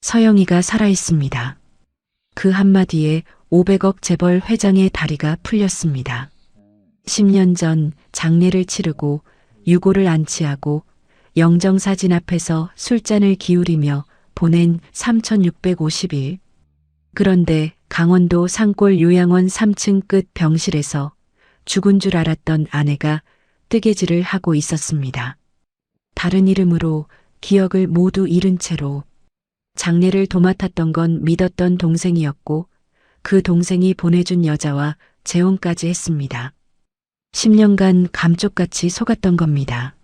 서영이가 살아있습니다. 그 한마디에 500억 재벌 회장의 다리가 풀렸습니다. 10년 전 장례를 치르고 유고를 안치하고 영정사진 앞에서 술잔을 기울이며 보낸 3650일. 그런데 강원도 산골 요양원 3층 끝 병실에서 죽은 줄 알았던 아내가 뜨개질을 하고 있었습니다. 다른 이름으로 기억을 모두 잃은 채로. 장례를 도맡았던 건 믿었던 동생이었고 그 동생이 보내준 여자와 재혼까지 했습니다. 10년간 감쪽같이 속았던 겁니다.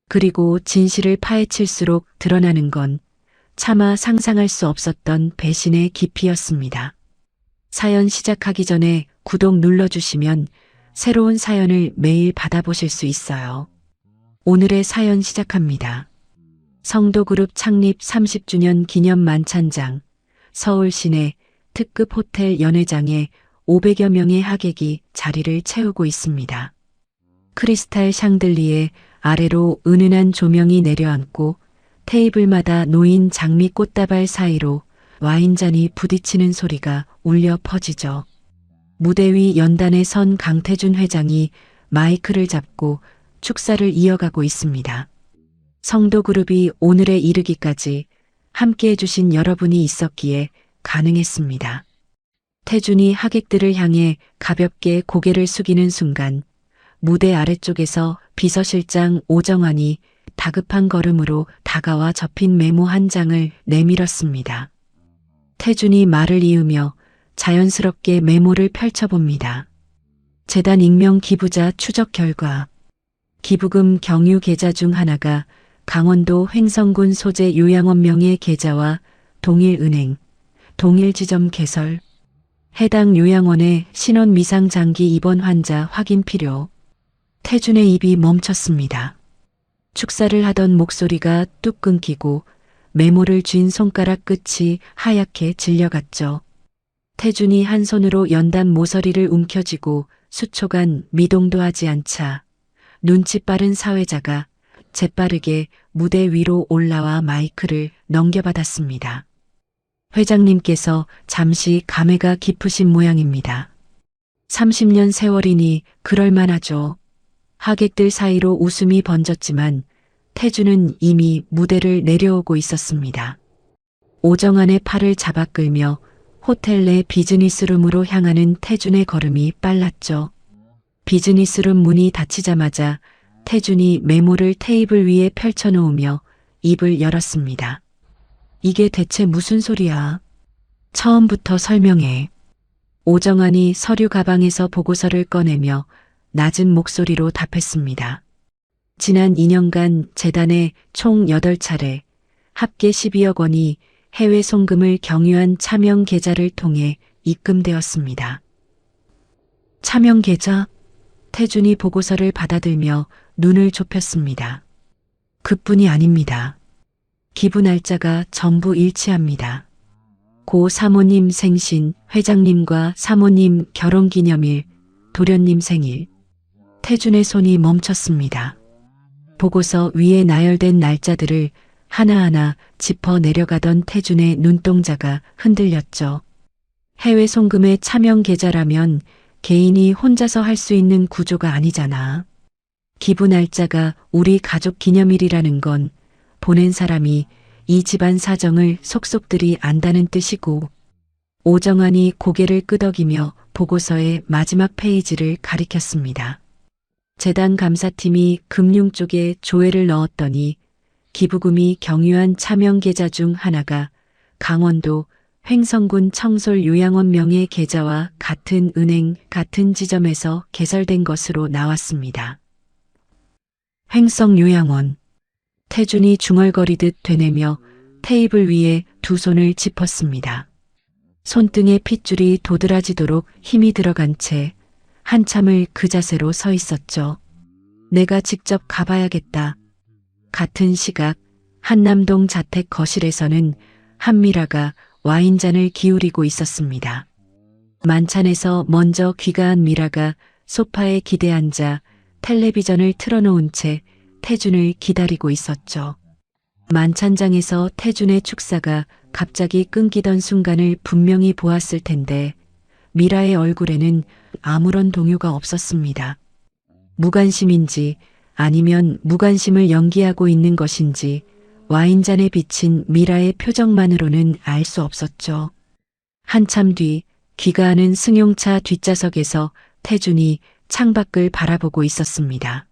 그리고 진실을 파헤칠수록 드러나는 건 차마 상상할 수 없었던 배신의 깊이였습니다. 사연 시작하기 전에 구독 눌러주시면 새로운 사연을 매일 받아보실 수 있어요. 오늘의 사연 시작합니다. 성도그룹 창립 30주년 기념 만찬장, 서울 시내 특급 호텔 연회장에 500여 명의 하객이 자리를 채우고 있습니다. 크리스탈 샹들리에 아래로 은은한 조명이 내려앉고 테이블마다 놓인 장미 꽃다발 사이로 와인잔이 부딪히는 소리가 울려 퍼지죠. 무대 위 연단에 선 강태준 회장이 마이크를 잡고 축사를 이어가고 있습니다. 성도그룹이 오늘에 이르기까지 함께해 주신 여러분이 있었기에 가능했습니다. 태준이 하객들을 향해 가볍게 고개를 숙이는 순간 무대 아래쪽에서 비서실장 오정환이 다급한 걸음으로 다가와 접힌 메모 한 장을 내밀었습니다. 태준이 말을 이으며 자연스럽게 메모를 펼쳐봅니다. 재단 익명 기부자 추적 결과 기부금 경유 계좌 중 하나가 강원도 횡성군 소재 요양원 명의 계좌와 동일은행, 동일지점 개설, 해당 요양원의 신원 미상 장기 입원 환자 확인 필요. 태준의 입이 멈췄습니다. 축사를 하던 목소리가 뚝 끊기고 메모를 쥔 손가락 끝이 하얗게 질려갔죠. 태준이 한 손으로 연단 모서리를 움켜쥐고 수초간 미동도 하지 않자 눈치 빠른 사회자가 재빠르게 무대 위로 올라와 마이크를 넘겨받았습니다. 회장님께서 잠시 감회가 깊으신 모양입니다. 30년 세월이니 그럴만하죠. 하객들 사이로 웃음이 번졌지만 태준은 이미 무대를 내려오고 있었습니다. 오정환의 팔을 잡아 끌며 호텔 내 비즈니스룸으로 향하는 태준의 걸음이 빨랐죠. 비즈니스룸 문이 닫히자마자 태준이 메모를 테이블 위에 펼쳐놓으며 입을 열었습니다. 이게 대체 무슨 소리야? 처음부터 설명해. 오정환이 서류 가방에서 보고서를 꺼내며 낮은 목소리로 답했습니다. 지난 2년간 재단에 총 8차례 합계 12억 원이 해외 송금을 경유한 차명 계좌를 통해 입금되었습니다. 차명 계좌? 태준이 보고서를 받아들며 눈을 좁혔습니다. 그뿐이 아닙니다. 기부 날짜가 전부 일치합니다. 고 사모님 생신, 회장님과 사모님 결혼기념일, 도련님 생일. 태준의 손이 멈췄습니다. 보고서 위에 나열된 날짜들을 하나하나 짚어 내려가던 태준의 눈동자가 흔들렸죠. 해외 송금의 차명 계좌라면 개인이 혼자서 할 수 있는 구조가 아니잖아. 기부 날짜가 우리 가족 기념일이라는 건 보낸 사람이 이 집안 사정을 속속들이 안다는 뜻이고. 오정환이 고개를 끄덕이며 보고서의 마지막 페이지를 가리켰습니다. 재단 감사팀이 금융 쪽에 조회를 넣었더니 기부금이 경유한 차명 계좌 중 하나가 강원도 횡성군 청솔 요양원 명의 계좌와 같은 은행, 같은 지점에서 개설된 것으로 나왔습니다. 횡성 요양원. 태준이 중얼거리듯 되뇌며 테이블 위에 두 손을 짚었습니다. 손등에 핏줄이 도드라지도록 힘이 들어간 채 한참을 그 자세로 서 있었죠. 내가 직접 가봐야겠다. 같은 시각 한남동 자택 거실에서는 한미라가 와인잔을 기울이고 있었습니다. 만찬에서 먼저 귀가한 미라가 소파에 기대 앉아 텔레비전을 틀어놓은 채 태준을 기다리고 있었죠. 만찬장에서 태준의 축사가 갑자기 끊기던 순간을 분명히 보았을 텐데 미라의 얼굴에는 아무런 동요가 없었습니다. 무관심인지 아니면 무관심을 연기하고 있는 것인지 와인잔에 비친 미라의 표정만으로는 알 수 없었죠. 한참 뒤 귀가하는 승용차 뒷좌석에서 태준이 창밖을 바라보고 있었습니다.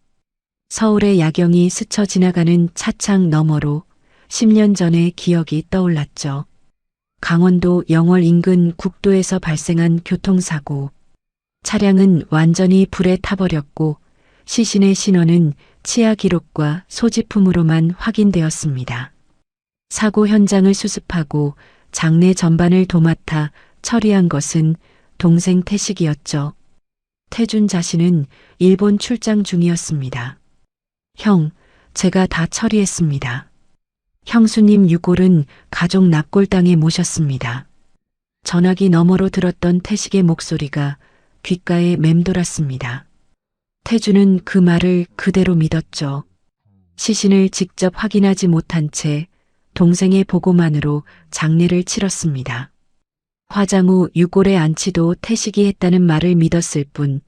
서울의 야경이 스쳐 지나가는 차창 너머로 10년 전의 기억이 떠올랐죠. 강원도 영월 인근 국도에서 발생한 교통사고. 차량은 완전히 불에 타버렸고 시신의 신원은 치아 기록과 소지품으로만 확인되었습니다. 사고 현장을 수습하고 장례 전반을 도맡아 처리한 것은 동생 태식이었죠. 태준 자신은 일본 출장 중이었습니다. 형, 제가 다 처리했습니다. 형수님 유골은 가족 납골당에 모셨습니다. 전화기 너머로 들었던 태식의 목소리가 귓가에 맴돌았습니다. 태준은 그 말을 그대로 믿었죠. 시신을 직접 확인하지 못한 채 동생의 보고만으로 장례를 치렀습니다. 화장 후 유골의 안치도 태식이 했다는 말을 믿었을 뿐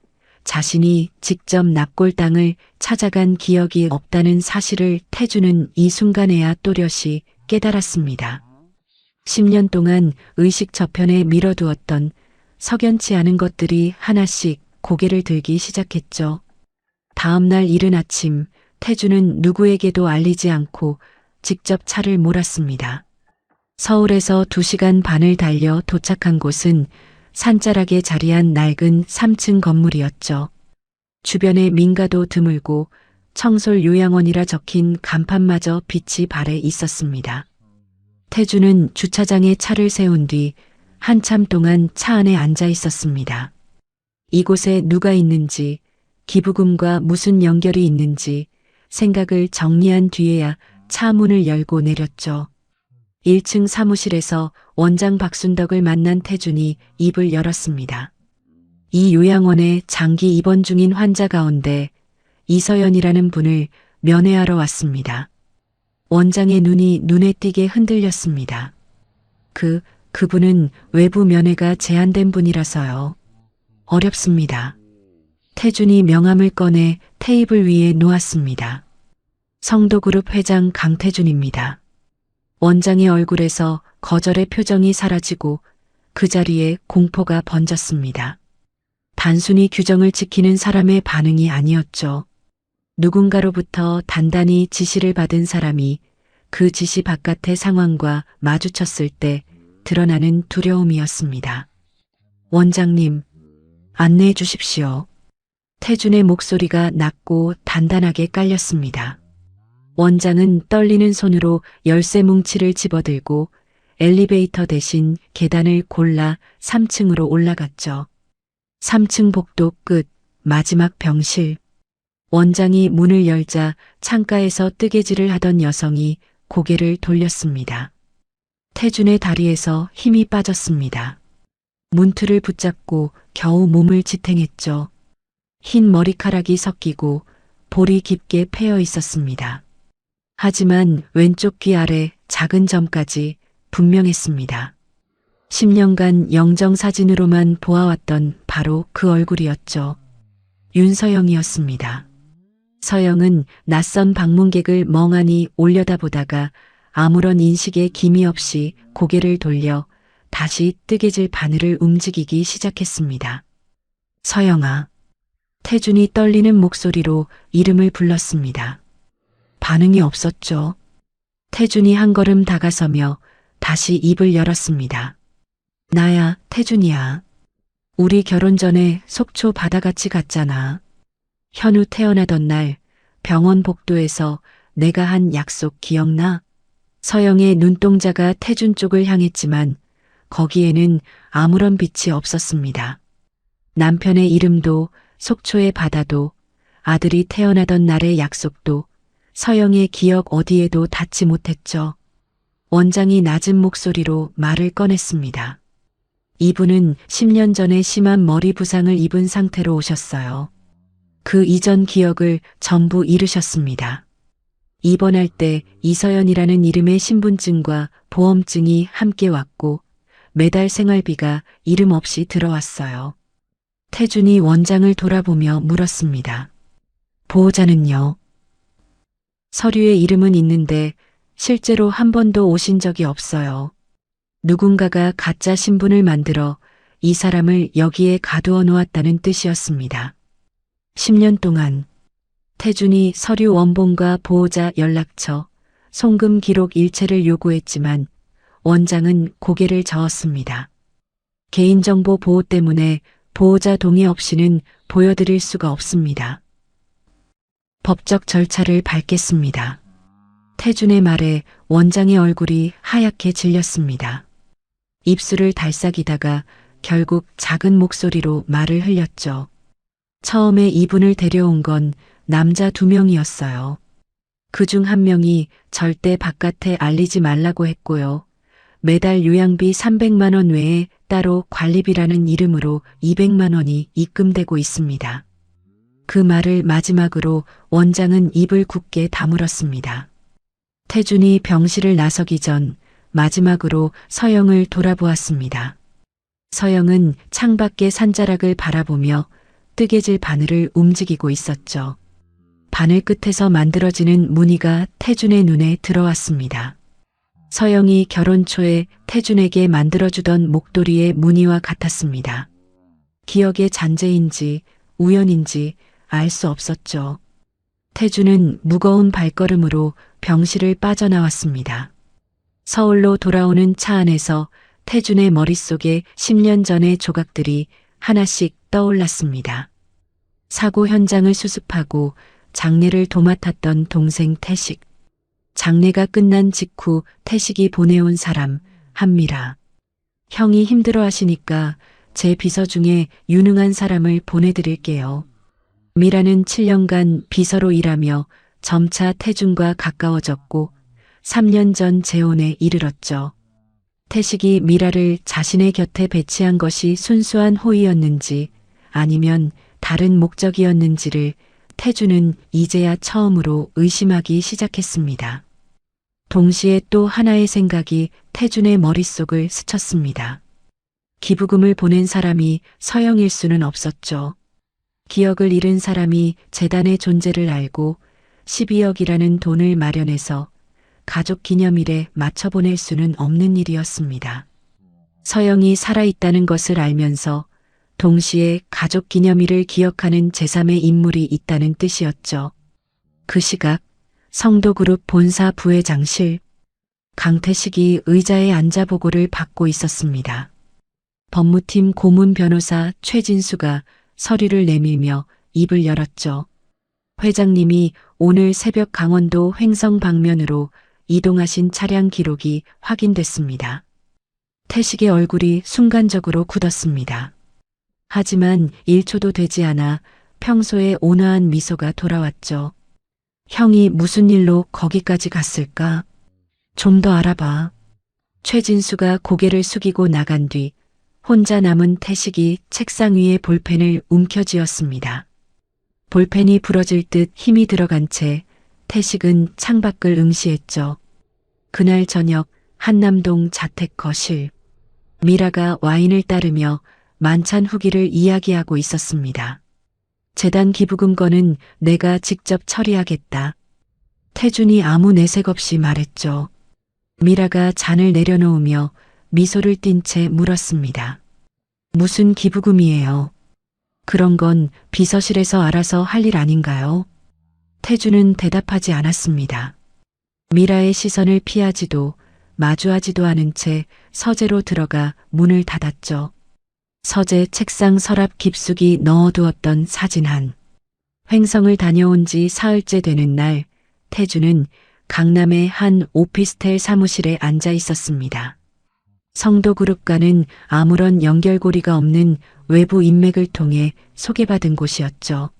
자신이 직접 납골당을 찾아간 기억이 없다는 사실을 태준은 이 순간에야 또렷이 깨달았습니다. 10년 동안 의식 저편에 밀어두었던 석연치 않은 것들이 하나씩 고개를 들기 시작했죠. 다음 날 이른 아침 태준은 누구에게도 알리지 않고 직접 차를 몰았습니다. 서울에서 2시간 반을 달려 도착한 곳은 산자락에 자리한 낡은 3층 건물이었죠. 주변에 민가도 드물고 청솔 요양원이라 적힌 간판마저 빛이 발해 있었습니다. 태준은 주차장에 차를 세운 뒤 한참 동안 차 안에 앉아 있었습니다. 이곳에 누가 있는지, 기부금과 무슨 연결이 있는지 생각을 정리한 뒤에야 차 문을 열고 내렸죠. 1층 사무실에서 원장 박순덕을 만난 태준이 입을 열었습니다. 이 요양원에 장기 입원 중인 환자 가운데 이서연이라는 분을 면회하러 왔습니다. 원장의 눈이 눈에 띄게 흔들렸습니다. 그분은 외부 면회가 제한된 분이라서요. 어렵습니다. 태준이 명함을 꺼내 테이블 위에 놓았습니다. 성도그룹 회장 강태준입니다. 원장의 얼굴에서 거절의 표정이 사라지고 그 자리에 공포가 번졌습니다. 단순히 규정을 지키는 사람의 반응이 아니었죠. 누군가로부터 단단히 지시를 받은 사람이 그 지시 바깥의 상황과 마주쳤을 때 드러나는 두려움이었습니다. 원장님, 안내해 주십시오. 태준의 목소리가 낮고 단단하게 깔렸습니다. 원장은 떨리는 손으로 열쇠 뭉치를 집어들고 엘리베이터 대신 계단을 골라 3층으로 올라갔죠. 3층 복도 끝 마지막 병실. 원장이 문을 열자 창가에서 뜨개질을 하던 여성이 고개를 돌렸습니다. 태준의 다리에서 힘이 빠졌습니다. 문틀을 붙잡고 겨우 몸을 지탱했죠. 흰 머리카락이 섞이고 볼이 깊게 패여 있었습니다. 하지만 왼쪽 귀 아래 작은 점까지 분명했습니다. 10년간 영정사진으로만 보아왔던 바로 그 얼굴이었죠. 윤서영이었습니다. 서영은 낯선 방문객을 멍하니 올려다보다가 아무런 인식의 기미 없이 고개를 돌려 다시 뜨개질 바늘을 움직이기 시작했습니다. 서영아. 태준이 떨리는 목소리로 이름을 불렀습니다. 반응이 없었죠. 태준이 한 걸음 다가서며 다시 입을 열었습니다. 나야, 태준이야. 우리 결혼 전에 속초 바다같이 갔잖아. 현우 태어나던 날 병원 복도에서 내가 한 약속 기억나? 서영의 눈동자가 태준 쪽을 향했지만 거기에는 아무런 빛이 없었습니다. 남편의 이름도 속초의 바다도 아들이 태어나던 날의 약속도 서영의 기억 어디에도 닿지 못했죠. 원장이 낮은 목소리로 말을 꺼냈습니다. 이분은 10년 전에 심한 머리 부상을 입은 상태로 오셨어요. 그 이전 기억을 전부 잃으셨습니다. 입원할 때 이서연이라는 이름의 신분증과 보험증이 함께 왔고 매달 생활비가 이름 없이 들어왔어요. 태준이 원장을 돌아보며 물었습니다. 보호자는요? 서류에 이름은 있는데 실제로 한 번도 오신 적이 없어요. 누군가가 가짜 신분을 만들어 이 사람을 여기에 가두어 놓았다는 뜻이었습니다. 10년 동안 태준이 서류 원본과 보호자 연락처, 송금 기록 일체를 요구했지만 원장은 고개를 저었습니다. 개인정보 보호 때문에 보호자 동의 없이는 보여드릴 수가 없습니다. 법적 절차를 밟겠습니다. 태준의 말에 원장의 얼굴이 하얗게 질렸습니다. 입술을 달싹이다가 결국 작은 목소리로 말을 흘렸죠. 처음에 이분을 데려온 건 남자 2명이었어요. 그중 1명이 절대 바깥에 알리지 말라고 했고요. 매달 요양비 300만 원 외에 따로 관리비라는 이름으로 200만 원이 입금되고 있습니다. 그 말을 마지막으로 원장은 입을 굳게 다물었습니다. 태준이 병실을 나서기 전 마지막으로 서영을 돌아보았습니다. 서영은 창밖의 산자락을 바라보며 뜨개질 바늘을 움직이고 있었죠. 바늘 끝에서 만들어지는 무늬가 태준의 눈에 들어왔습니다. 서영이 결혼 초에 태준에게 만들어주던 목도리의 무늬와 같았습니다. 기억의 잔재인지 우연인지 알 수 없었죠. 태준은 무거운 발걸음으로 병실을 빠져나왔습니다. 서울로 돌아오는 차 안에서 태준의 머릿속에 10년 전의 조각들이 하나씩 떠올랐습니다. 사고 현장을 수습하고 장례를 도맡았던 동생 태식. 장례가 끝난 직후 태식이 보내온 사람 한미라. 형이 힘들어하시니까 제 비서 중에 유능한 사람을 보내드릴게요. 미라는 7년간 비서로 일하며 점차 태준과 가까워졌고 3년 전 재혼에 이르렀죠. 태식이 미라를 자신의 곁에 배치한 것이 순수한 호의였는지 아니면 다른 목적이었는지를 태준은 이제야 처음으로 의심하기 시작했습니다. 동시에 또 하나의 생각이 태준의 머릿속을 스쳤습니다. 기부금을 보낸 사람이 서영일 수는 없었죠. 기억을 잃은 사람이 재단의 존재를 알고 12억이라는 돈을 마련해서 가족 기념일에 맞춰 보낼 수는 없는 일이었습니다. 서영이 살아있다는 것을 알면서 동시에 가족 기념일을 기억하는 제3의 인물이 있다는 뜻이었죠. 그 시각 성도그룹 본사 부회장실 강태식이 의자에 앉아 보고를 받고 있었습니다. 법무팀 고문 변호사 최진수가 서류를 내밀며 입을 열었죠. 회장님이 오늘 새벽 강원도 횡성 방면으로 이동하신 차량 기록이 확인됐습니다. 태식의 얼굴이 순간적으로 굳었습니다. 하지만 1초도 되지 않아 평소의 온화한 미소가 돌아왔죠. 형이 무슨 일로 거기까지 갔을까? 좀 더 알아봐. 최진수가 고개를 숙이고 나간 뒤 혼자 남은 태식이 책상 위에 볼펜을 움켜쥐었습니다. 볼펜이 부러질 듯 힘이 들어간 채 태식은 창밖을 응시했죠. 그날 저녁 한남동 자택 거실. 미라가 와인을 따르며 만찬 후기를 이야기하고 있었습니다. 재단 기부금 건은 내가 직접 처리하겠다. 태준이 아무 내색 없이 말했죠. 미라가 잔을 내려놓으며 미소를 띤 채 물었습니다. 무슨 기부금이에요? 그런 건 비서실에서 알아서 할 일 아닌가요? 태준은 대답하지 않았습니다. 미라의 시선을 피하지도 마주하지도 않은 채 서재로 들어가 문을 닫았죠. 서재 책상 서랍 깊숙이 넣어두었던 사진 한. 횡성을 다녀온 지 사흘째 되는 날, 태준은 강남의 한 오피스텔 사무실에 앉아 있었습니다. 성도그룹과는 아무런 연결고리가 없는 외부 인맥을 통해 소개받은 곳이었죠.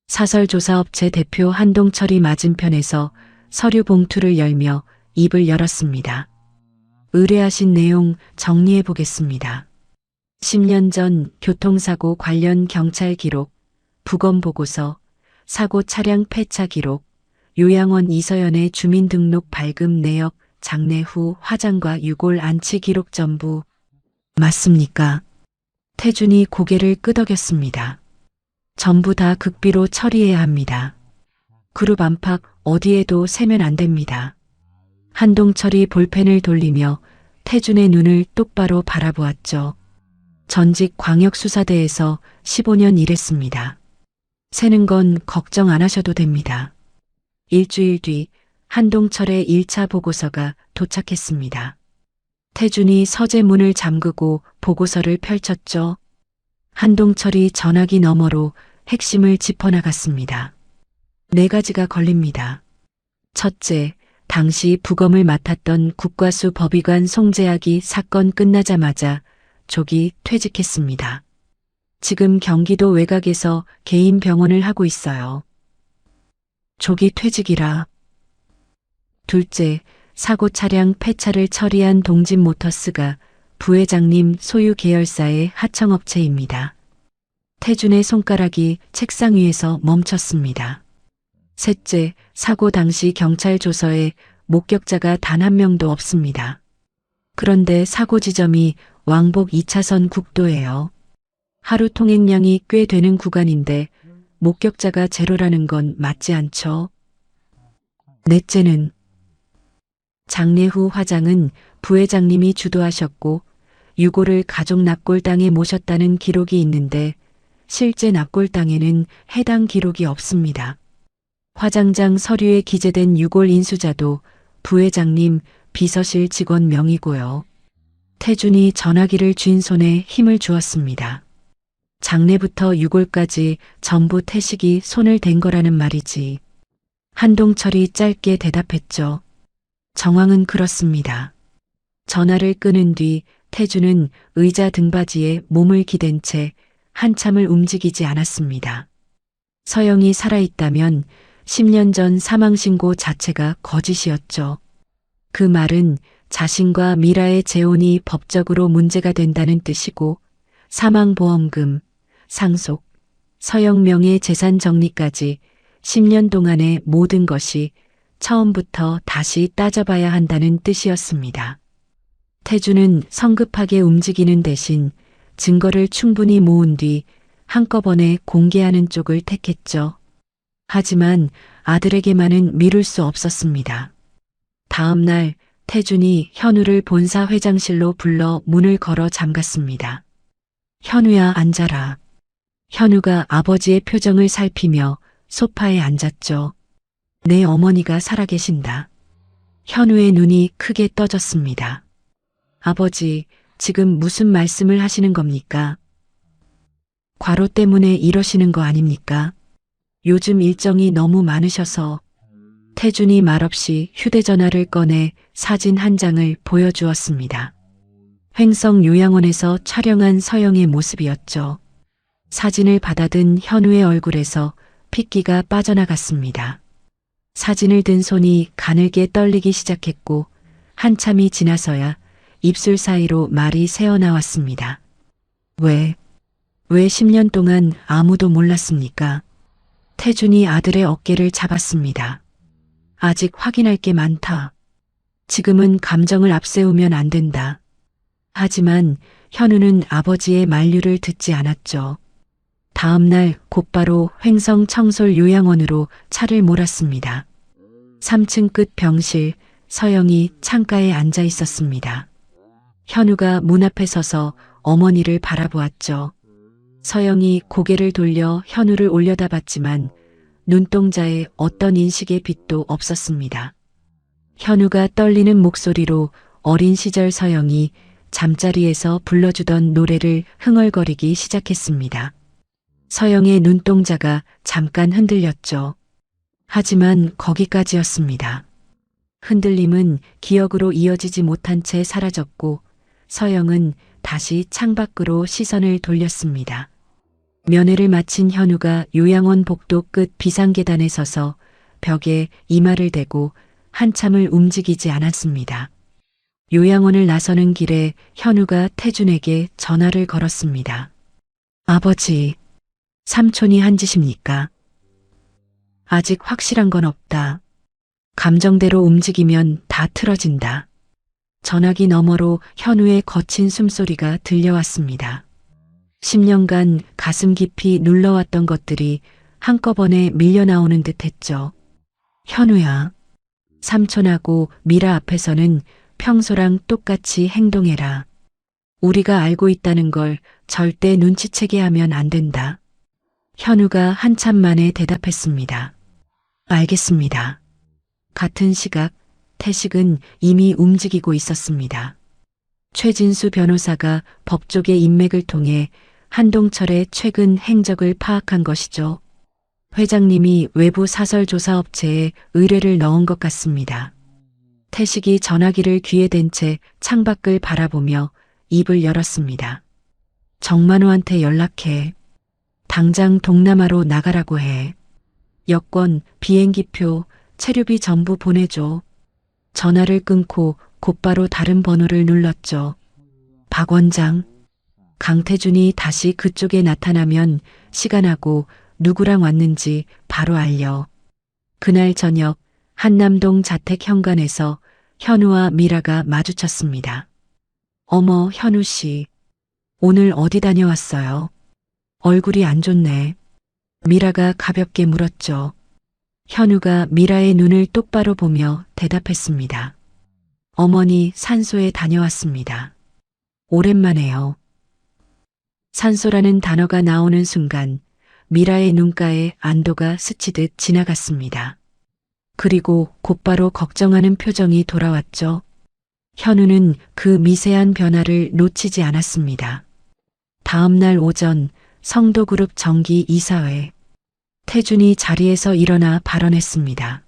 사설조사업체 대표 한동철이 맞은편에서 서류 봉투를 열며 입을 열었습니다. 의뢰하신 내용 정리해 보겠습니다. 10년 전 교통사고 관련 경찰 기록, 부검 보고서, 사고 차량 폐차 기록, 요양원 이서연의 주민등록 발급 내역, 장례 후 화장과 유골 안치 기록 전부 맞습니까? 태준이 고개를 끄덕였습니다. 전부 다 극비로 처리해야 합니다. 그룹 안팎 어디에도 세면 안 됩니다. 한동철이 볼펜을 돌리며 태준의 눈을 똑바로 바라보았죠. 전직 광역수사대에서 15년 일했습니다. 세는 건 걱정 안 하셔도 됩니다. 일주일 뒤 한동철의 1차 보고서가 도착했습니다. 태준이 서재 문을 잠그고 보고서를 펼쳤죠. 한동철이 전화기 너머로 핵심을 짚어나갔습니다. 4가지가 걸립니다. 첫째, 당시 부검을 맡았던 국과수 법의관 송재학이 사건 끝나자마자 조기 퇴직했습니다. 지금 경기도 외곽에서 개인 병원을 하고 있어요. 조기 퇴직이라. 둘째, 사고 차량 폐차를 처리한 동진모터스가 부회장님 소유 계열사의 하청업체입니다. 태준의 손가락이 책상 위에서 멈췄습니다. 셋째, 사고 당시 경찰 조서에 목격자가 단 한 명도 없습니다. 그런데 사고 지점이 왕복 2차선 국도예요. 하루 통행량이 꽤 되는 구간인데 목격자가 제로라는 건 맞지 않죠? 넷째는 장례 후 화장은 부회장님이 주도하셨고 유골을 가족 납골당에 모셨다는 기록이 있는데 실제 납골당에는 해당 기록이 없습니다. 화장장 서류에 기재된 유골 인수자도 부회장님 비서실 직원 명의고요. 태준이 전화기를 쥔 손에 힘을 주었습니다. 장례부터 유골까지 전부 태식이 손을 댄 거라는 말이지. 한동철이 짧게 대답했죠. 정황은 그렇습니다. 전화를 끊은 뒤 태준은 의자 등받이에 몸을 기댄 채 한참을 움직이지 않았습니다. 서영이 살아있다면 10년 전 사망신고 자체가 거짓이었죠. 그 말은 자신과 미라의 재혼이 법적으로 문제가 된다는 뜻이고 사망보험금, 상속, 서영 명의 재산 정리까지 10년 동안의 모든 것이 처음부터 다시 따져봐야 한다는 뜻이었습니다. 태준은 성급하게 움직이는 대신 증거를 충분히 모은 뒤 한꺼번에 공개하는 쪽을 택했죠. 하지만 아들에게만은 미룰 수 없었습니다. 다음 날 태준이 현우를 본사 회장실로 불러 문을 걸어 잠갔습니다. 현우야, 앉아라. 현우가 아버지의 표정을 살피며 소파에 앉았죠. 내 어머니가 살아계신다. 현우의 눈이 크게 떠졌습니다. 아버지, 지금 무슨 말씀을 하시는 겁니까? 과로 때문에 이러시는 거 아닙니까? 요즘 일정이 너무 많으셔서. 태준이 말없이 휴대전화를 꺼내 사진 한 장을 보여주었습니다. 횡성 요양원에서 촬영한 서영의 모습이었죠. 사진을 받아든 현우의 얼굴에서 핏기가 빠져나갔습니다. 사진을 든 손이 가늘게 떨리기 시작했고 한참이 지나서야 입술 사이로 말이 새어나왔습니다. 왜 10년 동안 아무도 몰랐습니까? 태준이 아들의 어깨를 잡았습니다. 아직 확인할 게 많다. 지금은 감정을 앞세우면 안 된다. 하지만 현우는 아버지의 만류를 듣지 않았죠. 다음 날 곧바로 횡성 청솔 요양원으로 차를 몰았습니다. 3층 끝 병실, 서영이 창가에 앉아 있었습니다. 현우가 문 앞에 서서 어머니를 바라보았죠. 서영이 고개를 돌려 현우를 올려다봤지만 눈동자에 어떤 인식의 빛도 없었습니다. 현우가 떨리는 목소리로 어린 시절 서영이 잠자리에서 불러주던 노래를 흥얼거리기 시작했습니다. 서영의 눈동자가 잠깐 흔들렸죠. 하지만 거기까지였습니다. 흔들림은 기억으로 이어지지 못한 채 사라졌고 서영은 다시 창밖으로 시선을 돌렸습니다. 면회를 마친 현우가 요양원 복도 끝 비상계단에 서서 벽에 이마를 대고 한참을 움직이지 않았습니다. 요양원을 나서는 길에 현우가 태준에게 전화를 걸었습니다. 아버지, 삼촌이 한 짓입니까? 아직 확실한 건 없다. 감정대로 움직이면 다 틀어진다. 전화기 너머로 현우의 거친 숨소리가 들려왔습니다. 10년간 가슴 깊이 눌러왔던 것들이 한꺼번에 밀려나오는 듯 했죠. 현우야. 삼촌하고 미라 앞에서는 평소랑 똑같이 행동해라. 우리가 알고 있다는 걸 절대 눈치채게 하면 안 된다. 현우가 한참 만에 대답했습니다. 알겠습니다. 같은 시각 태식은 이미 움직이고 있었습니다. 최진수 변호사가 법조계 인맥을 통해 한동철의 최근 행적을 파악한 것이죠. 회장님이 외부 사설 조사 업체에 의뢰를 넣은 것 같습니다. 태식이 전화기를 귀에 댄 채 창밖을 바라보며 입을 열었습니다. 정만호한테 연락해. 당장 동남아로 나가라고 해. 여권, 비행기표, 체류비 전부 보내줘. 전화를 끊고 곧바로 다른 번호를 눌렀죠. 박 원장. 강태준이 다시 그쪽에 나타나면 시간하고 누구랑 왔는지 바로 알려. 그날 저녁 한남동 자택 현관에서 현우와 미라가 마주쳤습니다. 어머, 현우 씨. 오늘 어디 다녀왔어요? 얼굴이 안 좋네. 미라가 가볍게 물었죠. 현우가 미라의 눈을 똑바로 보며 대답했습니다. 어머니 산소에 다녀왔습니다. 오랜만에요. 산소라는 단어가 나오는 순간 미라의 눈가에 안도가 스치듯 지나갔습니다. 그리고 곧바로 걱정하는 표정이 돌아왔죠. 현우는 그 미세한 변화를 놓치지 않았습니다. 다음 날 오전 성도그룹 정기 이사회. 태준이 자리에서 일어나 발언했습니다.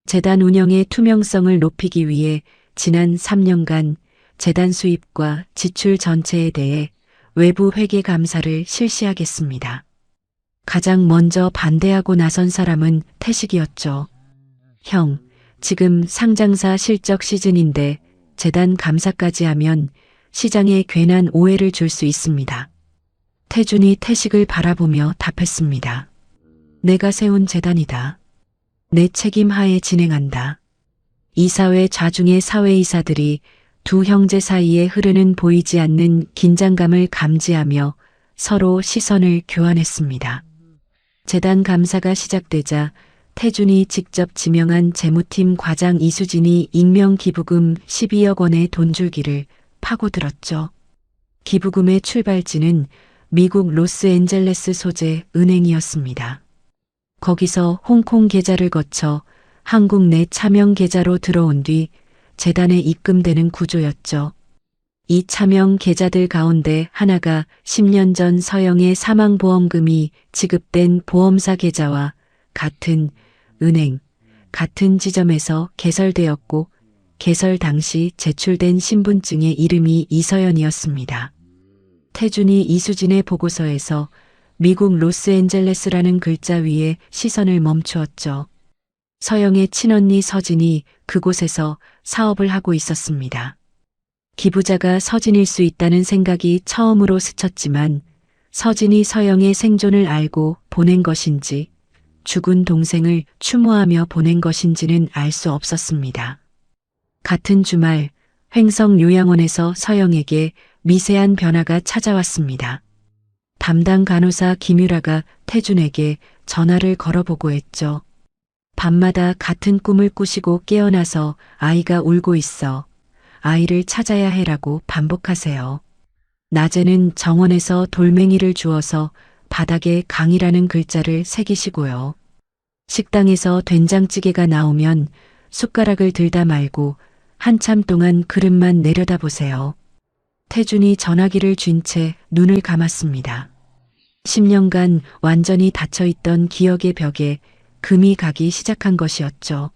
재단 운영의 투명성을 높이기 위해 지난 3년간 재단 수입과 지출 전체에 대해 외부 회계 감사를 실시하겠습니다. 가장 먼저 반대하고 나선 사람은 태식이었죠. 형, 지금 상장사 실적 시즌인데 재단 감사까지 하면 시장에 괜한 오해를 줄 수 있습니다. 태준이 태식을 바라보며 답했습니다. 내가 세운 재단이다. 내 책임 하에 진행한다. 이사회 좌중의 사회이사들이 두 형제 사이에 흐르는 보이지 않는 긴장감을 감지하며 서로 시선을 교환했습니다. 재단 감사가 시작되자 태준이 직접 지명한 재무팀 과장 이수진이 익명 기부금 12억 원의 돈줄기를 파고들었죠. 기부금의 출발지는 미국 로스앤젤레스 소재 은행이었습니다. 거기서 홍콩 계좌를 거쳐 한국 내 차명 계좌로 들어온 뒤 재단에 입금되는 구조였죠. 이 차명 계좌들 가운데 하나가 10년 전 서영의 사망보험금이 지급된 보험사 계좌와 같은 은행, 같은 지점에서 개설되었고 개설 당시 제출된 신분증의 이름이 이서연이었습니다. 태준이 이수진의 보고서에서 미국 로스앤젤레스라는 글자 위에 시선을 멈추었죠. 서영의 친언니 서진이 그곳에서 사업을 하고 있었습니다. 기부자가 서진일 수 있다는 생각이 처음으로 스쳤지만 서진이 서영의 생존을 알고 보낸 것인지 죽은 동생을 추모하며 보낸 것인지는 알 수 없었습니다. 같은 주말 횡성 요양원에서 서영에게 미세한 변화가 찾아왔습니다. 담당 간호사 김유라가 태준에게 전화를 걸어보고 했죠. 밤마다 같은 꿈을 꾸시고 깨어나서 아이가 울고 있어. 아이를 찾아야 해라고 반복하세요. 낮에는 정원에서 돌멩이를 주워서 바닥에 강이라는 글자를 새기시고요. 식당에서 된장찌개가 나오면 숟가락을 들다 말고 한참 동안 그릇만 내려다보세요. 태준이 전화기를 쥔 채 눈을 감았습니다. 10년간 완전히 닫혀있던 기억의 벽에 금이 가기 시작한 것이었죠.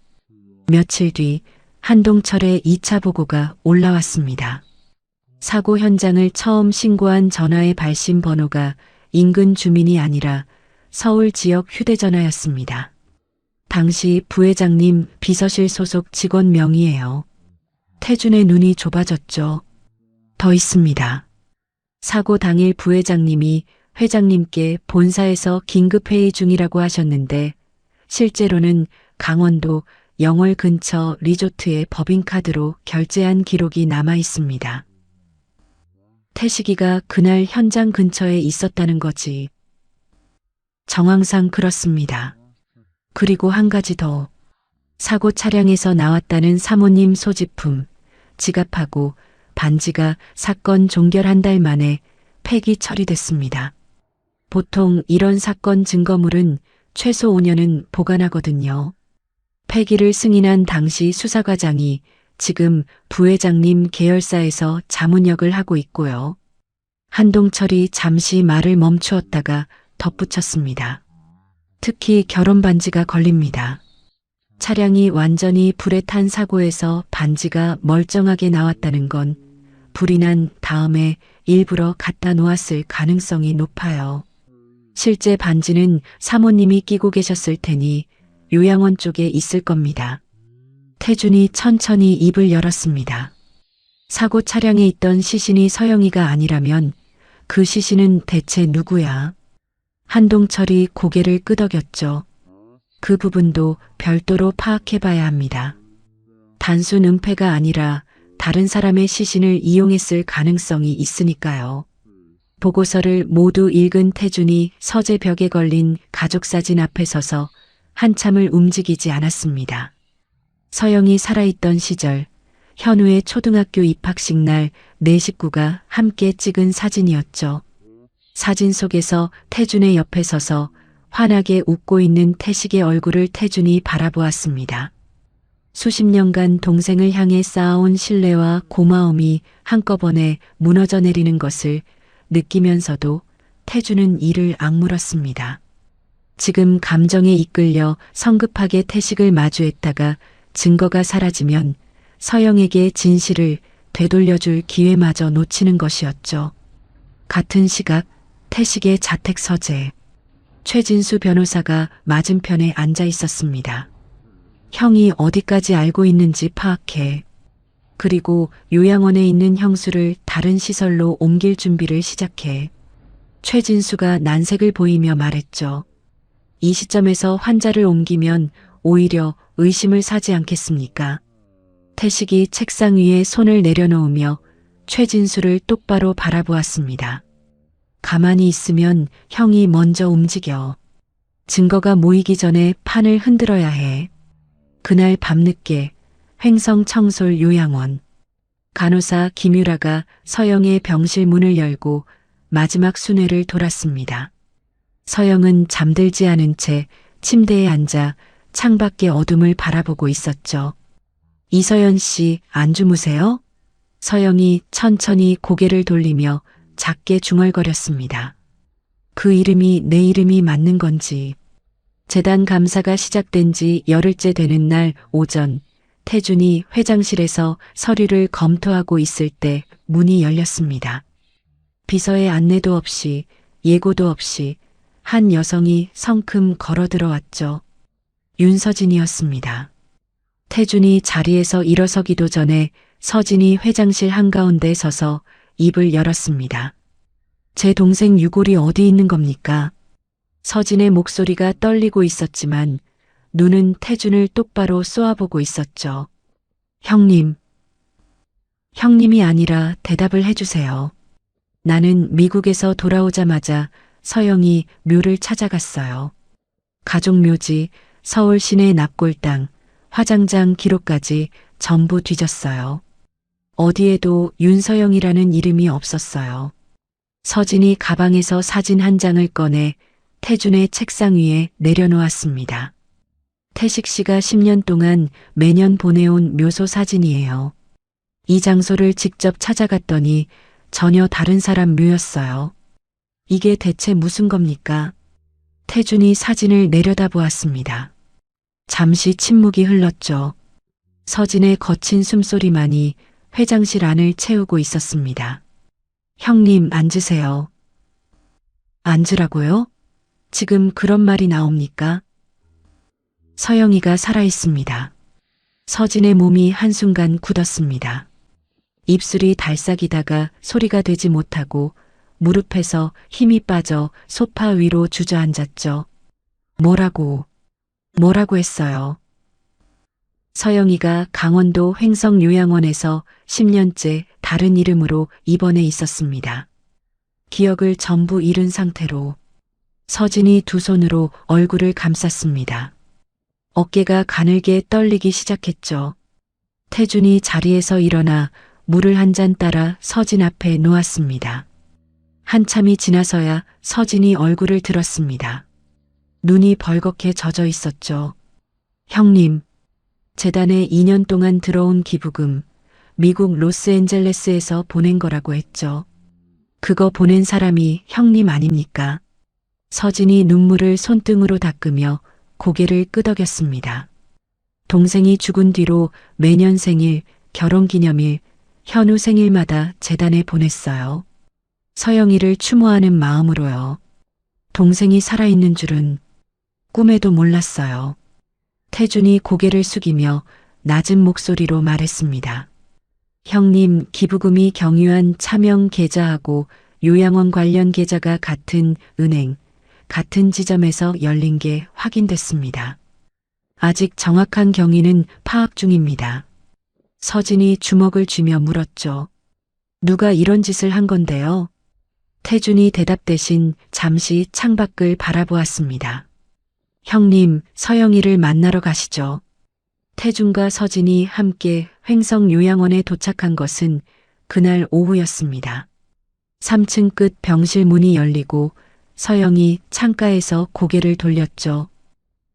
며칠 뒤 한동철의 2차 보고가 올라왔습니다. 사고 현장을 처음 신고한 전화의 발신 번호가 인근 주민이 아니라 서울 지역 휴대전화였습니다. 당시 부회장님 비서실 소속 직원 명의예요. 태준의 눈이 좁아졌죠. 더 있습니다. 사고 당일 부회장님이 회장님께 본사에서 긴급회의 중이라고 하셨는데 실제로는 강원도 영월 근처 리조트의 법인카드로 결제한 기록이 남아 있습니다. 태식이가 그날 현장 근처에 있었다는 거지. 정황상 그렇습니다. 그리고 한 가지 더. 사고 차량에서 나왔다는 사모님 소지품, 지갑하고 반지가 사건 종결 한 달 만에 폐기 처리됐습니다. 보통 이런 사건 증거물은 최소 5년은 보관하거든요. 폐기를 승인한 당시 수사과장이 지금 부회장님 계열사에서 자문역을 하고 있고요. 한동철이 잠시 말을 멈추었다가 덧붙였습니다. 특히 결혼 반지가 걸립니다. 차량이 완전히 불에 탄 사고에서 반지가 멀쩡하게 나왔다는 건 불이 난 다음에 일부러 갖다 놓았을 가능성이 높아요. 실제 반지는 사모님이 끼고 계셨을 테니 요양원 쪽에 있을 겁니다. 태준이 천천히 입을 열었습니다. 사고 차량에 있던 시신이 서영이가 아니라면 그 시신은 대체 누구야? 한동철이 고개를 끄덕였죠. 그 부분도 별도로 파악해봐야 합니다. 단순 은폐가 아니라 다른 사람의 시신을 이용했을 가능성이 있으니까요. 보고서를 모두 읽은 태준이 서재 벽에 걸린 가족사진 앞에 서서 한참을 움직이지 않았습니다. 서영이 살아있던 시절 현우의 초등학교 입학식 날 네 식구가 함께 찍은 사진이었죠. 사진 속에서 태준의 옆에 서서 환하게 웃고 있는 태식의 얼굴을 태준이 바라보았습니다. 수십 년간 동생을 향해 쌓아온 신뢰와 고마움이 한꺼번에 무너져 내리는 것을 느끼면서도 태준은 이를 악물었습니다. 지금 감정에 이끌려 성급하게 태식을 마주했다가 증거가 사라지면 서영에게 진실을 되돌려줄 기회마저 놓치는 것이었죠. 같은 시각 태식의 자택 서재. 최진수 변호사가 맞은편에 앉아 있었습니다. 형이 어디까지 알고 있는지 파악해. 그리고 요양원에 있는 형수를 다른 시설로 옮길 준비를 시작해. 최진수가 난색을 보이며 말했죠. 이 시점에서 환자를 옮기면 오히려 의심을 사지 않겠습니까? 태식이 책상 위에 손을 내려놓으며 최진수를 똑바로 바라보았습니다. 가만히 있으면 형이 먼저 움직여. 증거가 모이기 전에 판을 흔들어야 해. 그날 밤늦게 횡성 청솔 요양원. 간호사 김유라가 서영의 병실 문을 열고 마지막 순회를 돌았습니다. 서영은 잠들지 않은 채 침대에 앉아 창밖의 어둠을 바라보고 있었죠. 이서연 씨, 안 주무세요? 서영이 천천히 고개를 돌리며 작게 중얼거렸습니다. 그 이름이 내 이름이 맞는 건지. 재단 감사가 시작된 지 열흘째 되는 날 오전, 태준이 회장실에서 서류를 검토하고 있을 때 문이 열렸습니다. 비서의 안내도 없이 예고도 없이 한 여성이 성큼 걸어 들어왔죠. 윤서진이었습니다. 태준이 자리에서 일어서기도 전에 서진이 회장실 한가운데 서서 입을 열었습니다. 제 동생 유골이 어디 있는 겁니까? 서진의 목소리가 떨리고 있었지만 눈은 태준을 똑바로 쏘아보고 있었죠. 형님. 형님이 아니라 대답을 해주세요. 나는 미국에서 돌아오자마자 서영이 묘를 찾아갔어요. 가족묘지, 서울 시내 납골당, 화장장 기록까지 전부 뒤졌어요. 어디에도 윤서영이라는 이름이 없었어요. 서진이 가방에서 사진 한 장을 꺼내 태준의 책상 위에 내려놓았습니다. 태식 씨가 10년 동안 매년 보내온 묘소 사진이에요. 이 장소를 직접 찾아갔더니 전혀 다른 사람 묘였어요. 이게 대체 무슨 겁니까? 태준이 사진을 내려다보았습니다. 잠시 침묵이 흘렀죠. 서진의 거친 숨소리만이 회장실 안을 채우고 있었습니다. 형님, 앉으세요. 앉으라고요? 지금 그런 말이 나옵니까? 서영이가 살아있습니다. 서진의 몸이 한순간 굳었습니다. 입술이 달싹이다가 소리가 되지 못하고 무릎에서 힘이 빠져 소파 위로 주저앉았죠. 뭐라고? 뭐라고 했어요? 서영이가 강원도 횡성요양원에서 10년째 다른 이름으로 입원해 있었습니다. 기억을 전부 잃은 상태로 서진이 두 손으로 얼굴을 감쌌습니다. 어깨가 가늘게 떨리기 시작했죠. 태준이 자리에서 일어나 물을 한 잔 따라 서진 앞에 놓았습니다. 한참이 지나서야 서진이 얼굴을 들었습니다. 눈이 벌겋게 젖어 있었죠. 형님, 재단에 2년 동안 들어온 기부금, 미국 로스앤젤레스에서 보낸 거라고 했죠. 그거 보낸 사람이 형님 아닙니까? 서진이 눈물을 손등으로 닦으며 고개를 끄덕였습니다. 동생이 죽은 뒤로 매년 생일, 결혼기념일, 현우 생일마다 재단에 보냈어요. 서영이를 추모하는 마음으로요. 동생이 살아있는 줄은 꿈에도 몰랐어요. 태준이 고개를 숙이며 낮은 목소리로 말했습니다. 형님, 기부금이 경유한 차명 계좌하고 요양원 관련 계좌가 같은 은행, 같은 지점에서 열린 게 확인됐습니다. 아직 정확한 경위는 파악 중입니다. 서진이 주먹을 쥐며 물었죠. 누가 이런 짓을 한 건데요? 태준이 대답 대신 잠시 창밖을 바라보았습니다. 형님, 서영이를 만나러 가시죠. 태준과 서진이 함께 횡성요양원에 도착한 것은 그날 오후였습니다. 3층 끝 병실 문이 열리고 서영이 창가에서 고개를 돌렸죠.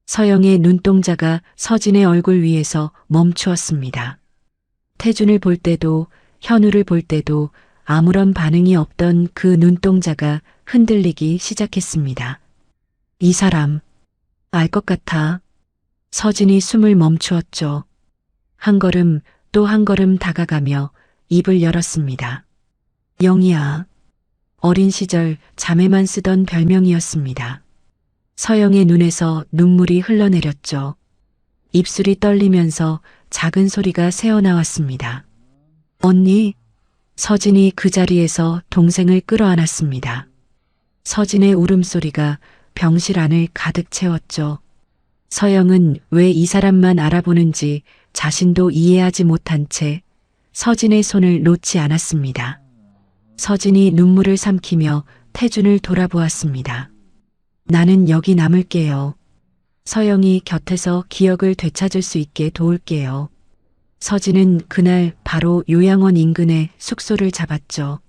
서영의 눈동자가 서진의 얼굴 위에서 멈추었습니다. 태준을 볼 때도 현우를 볼 때도 아무런 반응이 없던 그 눈동자가 흔들리기 시작했습니다. 이 사람, 알 것 같아. 서진이 숨을 멈추었죠. 한 걸음 또 한 걸음 다가가며 입을 열었습니다. 영희야. 어린 시절 자매만 쓰던 별명이었습니다. 서영의 눈에서 눈물이 흘러내렸죠. 입술이 떨리면서 작은 소리가 새어나왔습니다. 언니. 서진이 그 자리에서 동생을 끌어안았습니다. 서진의 울음소리가 병실 안을 가득 채웠죠. 서영은 왜 이 사람만 알아보는지 자신도 이해하지 못한 채 서진의 손을 놓지 않았습니다. 서진이 눈물을 삼키며 태준을 돌아보았습니다. 나는 여기 남을게요. 서영이 곁에서 기억을 되찾을 수 있게 도울게요. 서진은 그날 바로 요양원 인근에 숙소를 잡았죠.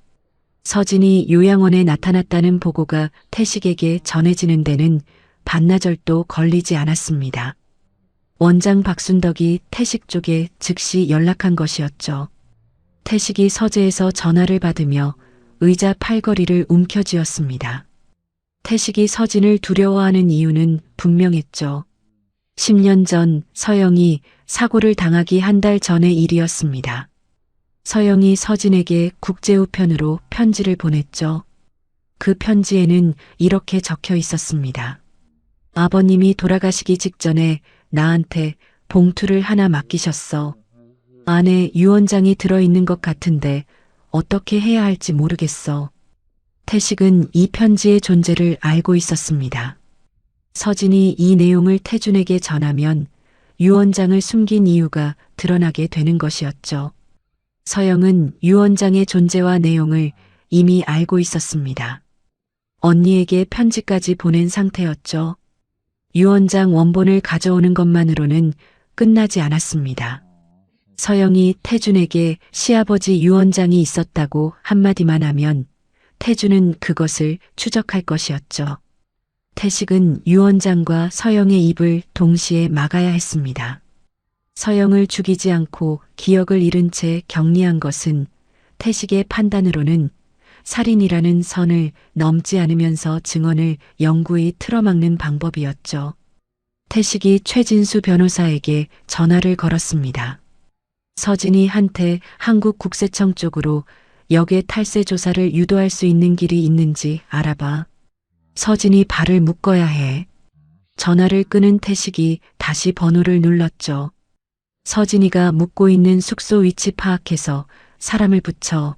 서진이 요양원에 나타났다는 보고가 태식에게 전해지는 데는 반나절도 걸리지 않았습니다. 원장 박순덕이 태식 쪽에 즉시 연락한 것이었죠. 태식이 서재에서 전화를 받으며 의자 팔걸이를 움켜쥐었습니다. 태식이 서진을 두려워하는 이유는 분명했죠. 10년 전 서영이 사고를 당하기 한 달 전의 일이었습니다. 서영이 서진에게 국제우편으로 편지를 보냈죠. 그 편지에는 이렇게 적혀 있었습니다. 아버님이 돌아가시기 직전에 나한테 봉투를 하나 맡기셨어. 안에 유언장이 들어있는 것 같은데 어떻게 해야 할지 모르겠어. 태식은 이 편지의 존재를 알고 있었습니다. 서진이 이 내용을 태준에게 전하면 유언장을 숨긴 이유가 드러나게 되는 것이었죠. 서영은 유언장의 존재와 내용을 이미 알고 있었습니다. 언니에게 편지까지 보낸 상태였죠. 유언장 원본을 가져오는 것만으로는 끝나지 않았습니다. 서영이 태준에게 시아버지 유언장이 있었다고 한마디만 하면 태준은 그것을 추적할 것이었죠. 태식은 유언장과 서영의 입을 동시에 막아야 했습니다. 서영을 죽이지 않고 기억을 잃은 채 격리한 것은 태식의 판단으로는 살인이라는 선을 넘지 않으면서 증언을 영구히 틀어막는 방법이었죠. 태식이 최진수 변호사에게 전화를 걸었습니다. 서진이 한테 한국국세청 쪽으로 역외 탈세 조사를 유도할 수 있는 길이 있는지 알아봐. 서진이 발을 묶어야 해. 전화를 끄는 태식이 다시 번호를 눌렀죠. 서진이가 묵고 있는 숙소 위치 파악해서 사람을 붙여.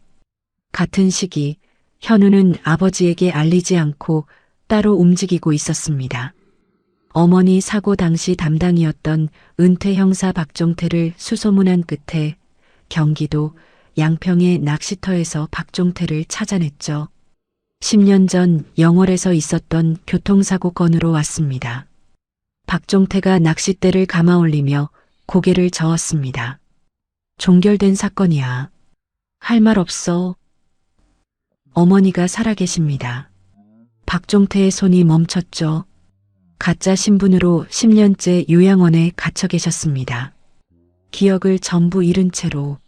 같은 시기 현우는 아버지에게 알리지 않고 따로 움직이고 있었습니다. 어머니 사고 당시 담당이었던 은퇴 형사 박종태를 수소문한 끝에 경기도 양평의 낚시터에서 박종태를 찾아냈죠. 10년 전 영월에서 있었던 교통사고 건으로 왔습니다. 박종태가 낚싯대를 감아올리며 고개를 저었습니다. 종결된 사건이야. 할 말 없어. 어머니가 살아계십니다. 박종태의 손이 멈췄죠. 가짜 신분으로 10년째 요양원에 갇혀 계셨습니다. 기억을 전부 잃은 채로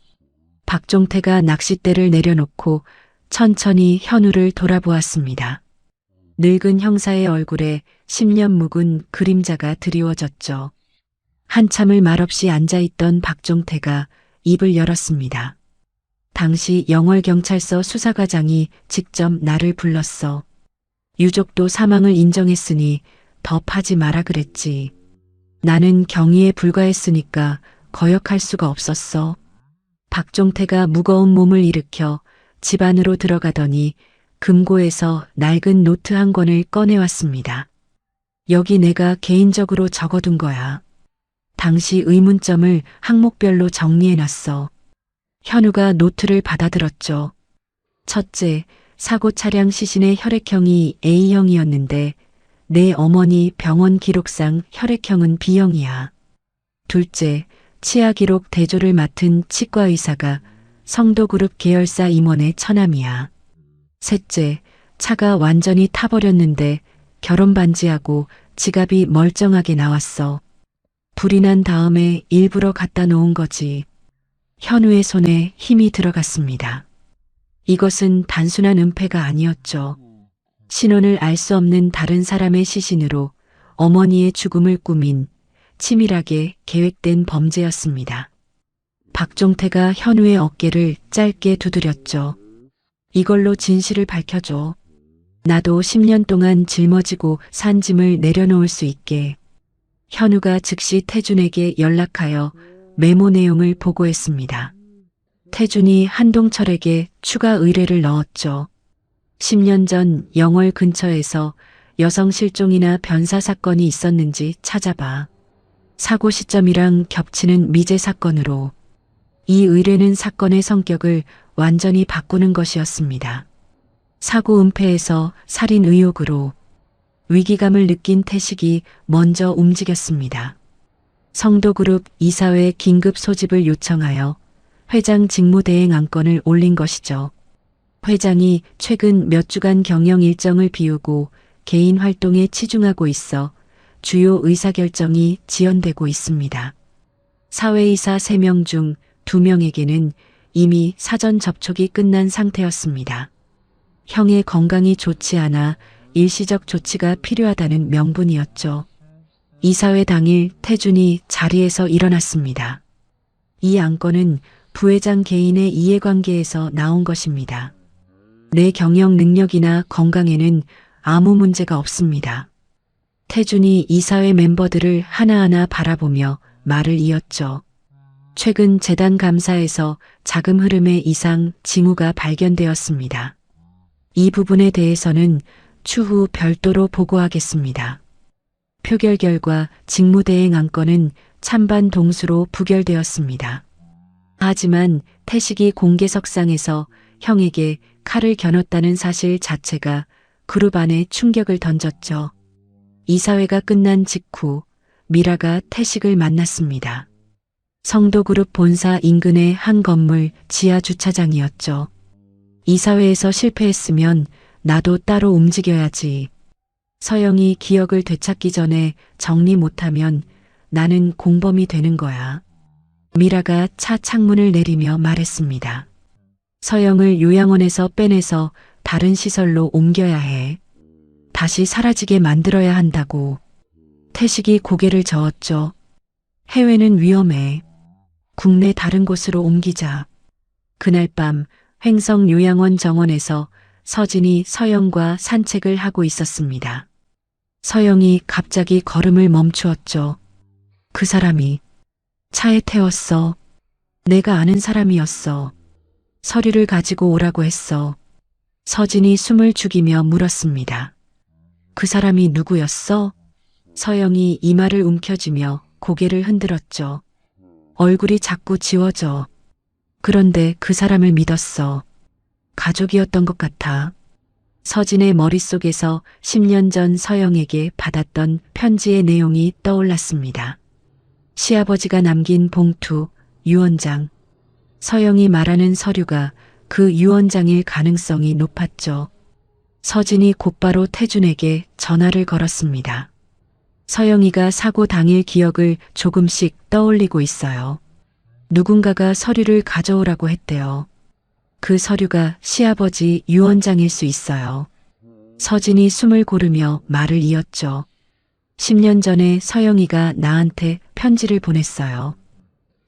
박종태가 낚싯대를 내려놓고 천천히 현우를 돌아보았습니다. 늙은 형사의 얼굴에 10년 묵은 그림자가 드리워졌죠. 한참을 말없이 앉아있던 박종태가 입을 열었습니다. 당시 영월경찰서 수사과장이 직접 나를 불렀어. 유족도 사망을 인정했으니 더 파지 마라 그랬지. 나는 경위에 불과했으니까 거역할 수가 없었어. 박종태가 무거운 몸을 일으켜 집 안으로 들어가더니 금고에서 낡은 노트 한 권을 꺼내왔습니다. 여기 내가 개인적으로 적어둔 거야. 당시 의문점을 항목별로 정리해놨어. 현우가 노트를 받아들었죠. 첫째, 사고 차량 시신의 혈액형이 A형이었는데 내 어머니 병원 기록상 혈액형은 B형이야. 둘째, 치아 기록 대조를 맡은 치과 의사가 성도그룹 계열사 임원의 처남이야. 셋째, 차가 완전히 타버렸는데 결혼 반지하고 지갑이 멀쩡하게 나왔어. 불이 난 다음에 일부러 갖다 놓은 거지. 현우의 손에 힘이 들어갔습니다. 이것은 단순한 은폐가 아니었죠. 신원을 알 수 없는 다른 사람의 시신으로 어머니의 죽음을 꾸민 치밀하게 계획된 범죄였습니다. 박종태가 현우의 어깨를 짧게 두드렸죠. 이걸로 진실을 밝혀줘. 나도 10년 동안 짊어지고 산 짐을 내려놓을 수 있게. 현우가 즉시 태준에게 연락하여 메모 내용을 보고했습니다. 태준이 한동철에게 추가 의뢰를 넣었죠. 10년 전 영월 근처에서 여성 실종이나 변사 사건이 있었는지 찾아봐. 사고 시점이랑 겹치는 미제 사건으로. 이 의뢰는 사건의 성격을 완전히 바꾸는 것이었습니다. 사고 은폐에서 살인 의혹으로 위기감을 느낀 태식이 먼저 움직였습니다. 성도그룹 이사회 긴급 소집을 요청하여 회장 직무대행 안건을 올린 것이죠. 회장이 최근 몇 주간 경영 일정을 비우고 개인 활동에 치중하고 있어 주요 의사결정이 지연되고 있습니다. 사회이사 3명 중 2명에게는 이미 사전 접촉이 끝난 상태였습니다. 형의 건강이 좋지 않아 일시적 조치가 필요하다는 명분이었죠. 이사회 당일 태준이 자리에서 일어났습니다. 이 안건은 부회장 개인의 이해관계에서 나온 것입니다. 내 경영 능력이나 건강에는 아무 문제가 없습니다. 태준이 이사회 멤버들을 하나하나 바라보며 말을 이었죠. 최근 재단 감사에서 자금 흐름의 이상 징후가 발견되었습니다. 이 부분에 대해서는 추후 별도로 보고하겠습니다. 표결 결과 직무대행 안건은 찬반 동수로 부결되었습니다. 하지만 태식이 공개석상에서 형에게 칼을 겨눴다는 사실 자체가 그룹 안에 충격을 던졌죠. 이사회가 끝난 직후 미라가 태식을 만났습니다. 성도그룹 본사 인근의 한 건물 지하 주차장이었죠. 이사회에서 실패했으면 나도 따로 움직여야지. 서영이 기억을 되찾기 전에 정리 못하면 나는 공범이 되는 거야. 미라가 차 창문을 내리며 말했습니다. 서영을 요양원에서 빼내서 다른 시설로 옮겨야 해. 다시 사라지게 만들어야 한다고. 태식이 고개를 저었죠. 해외는 위험해. 국내 다른 곳으로 옮기자. 그날 밤 횡성 요양원 정원에서 서진이 서영과 산책을 하고 있었습니다. 서영이 갑자기 걸음을 멈추었죠. 그 사람이 차에 태웠어. 내가 아는 사람이었어. 서류를 가지고 오라고 했어. 서진이 숨을 죽이며 물었습니다. 그 사람이 누구였어? 서영이 이마를 움켜쥐며 고개를 흔들었죠. 얼굴이 자꾸 지워져. 그런데 그 사람을 믿었어. 가족이었던 것 같아. 서진의 머릿속에서 10년 전 서영에게 받았던 편지의 내용이 떠올랐습니다. 시아버지가 남긴 봉투, 유언장. 서영이 말하는 서류가 그 유언장일 가능성이 높았죠. 서진이 곧바로 태준에게 전화를 걸었습니다. 서영이가 사고 당일 기억을 조금씩 떠올리고 있어요. 누군가가 서류를 가져오라고 했대요. 그 서류가 시아버지 유언장일 수 있어요. 서진이 숨을 고르며 말을 이었죠. 10년 전에 서영이가 나한테 편지를 보냈어요.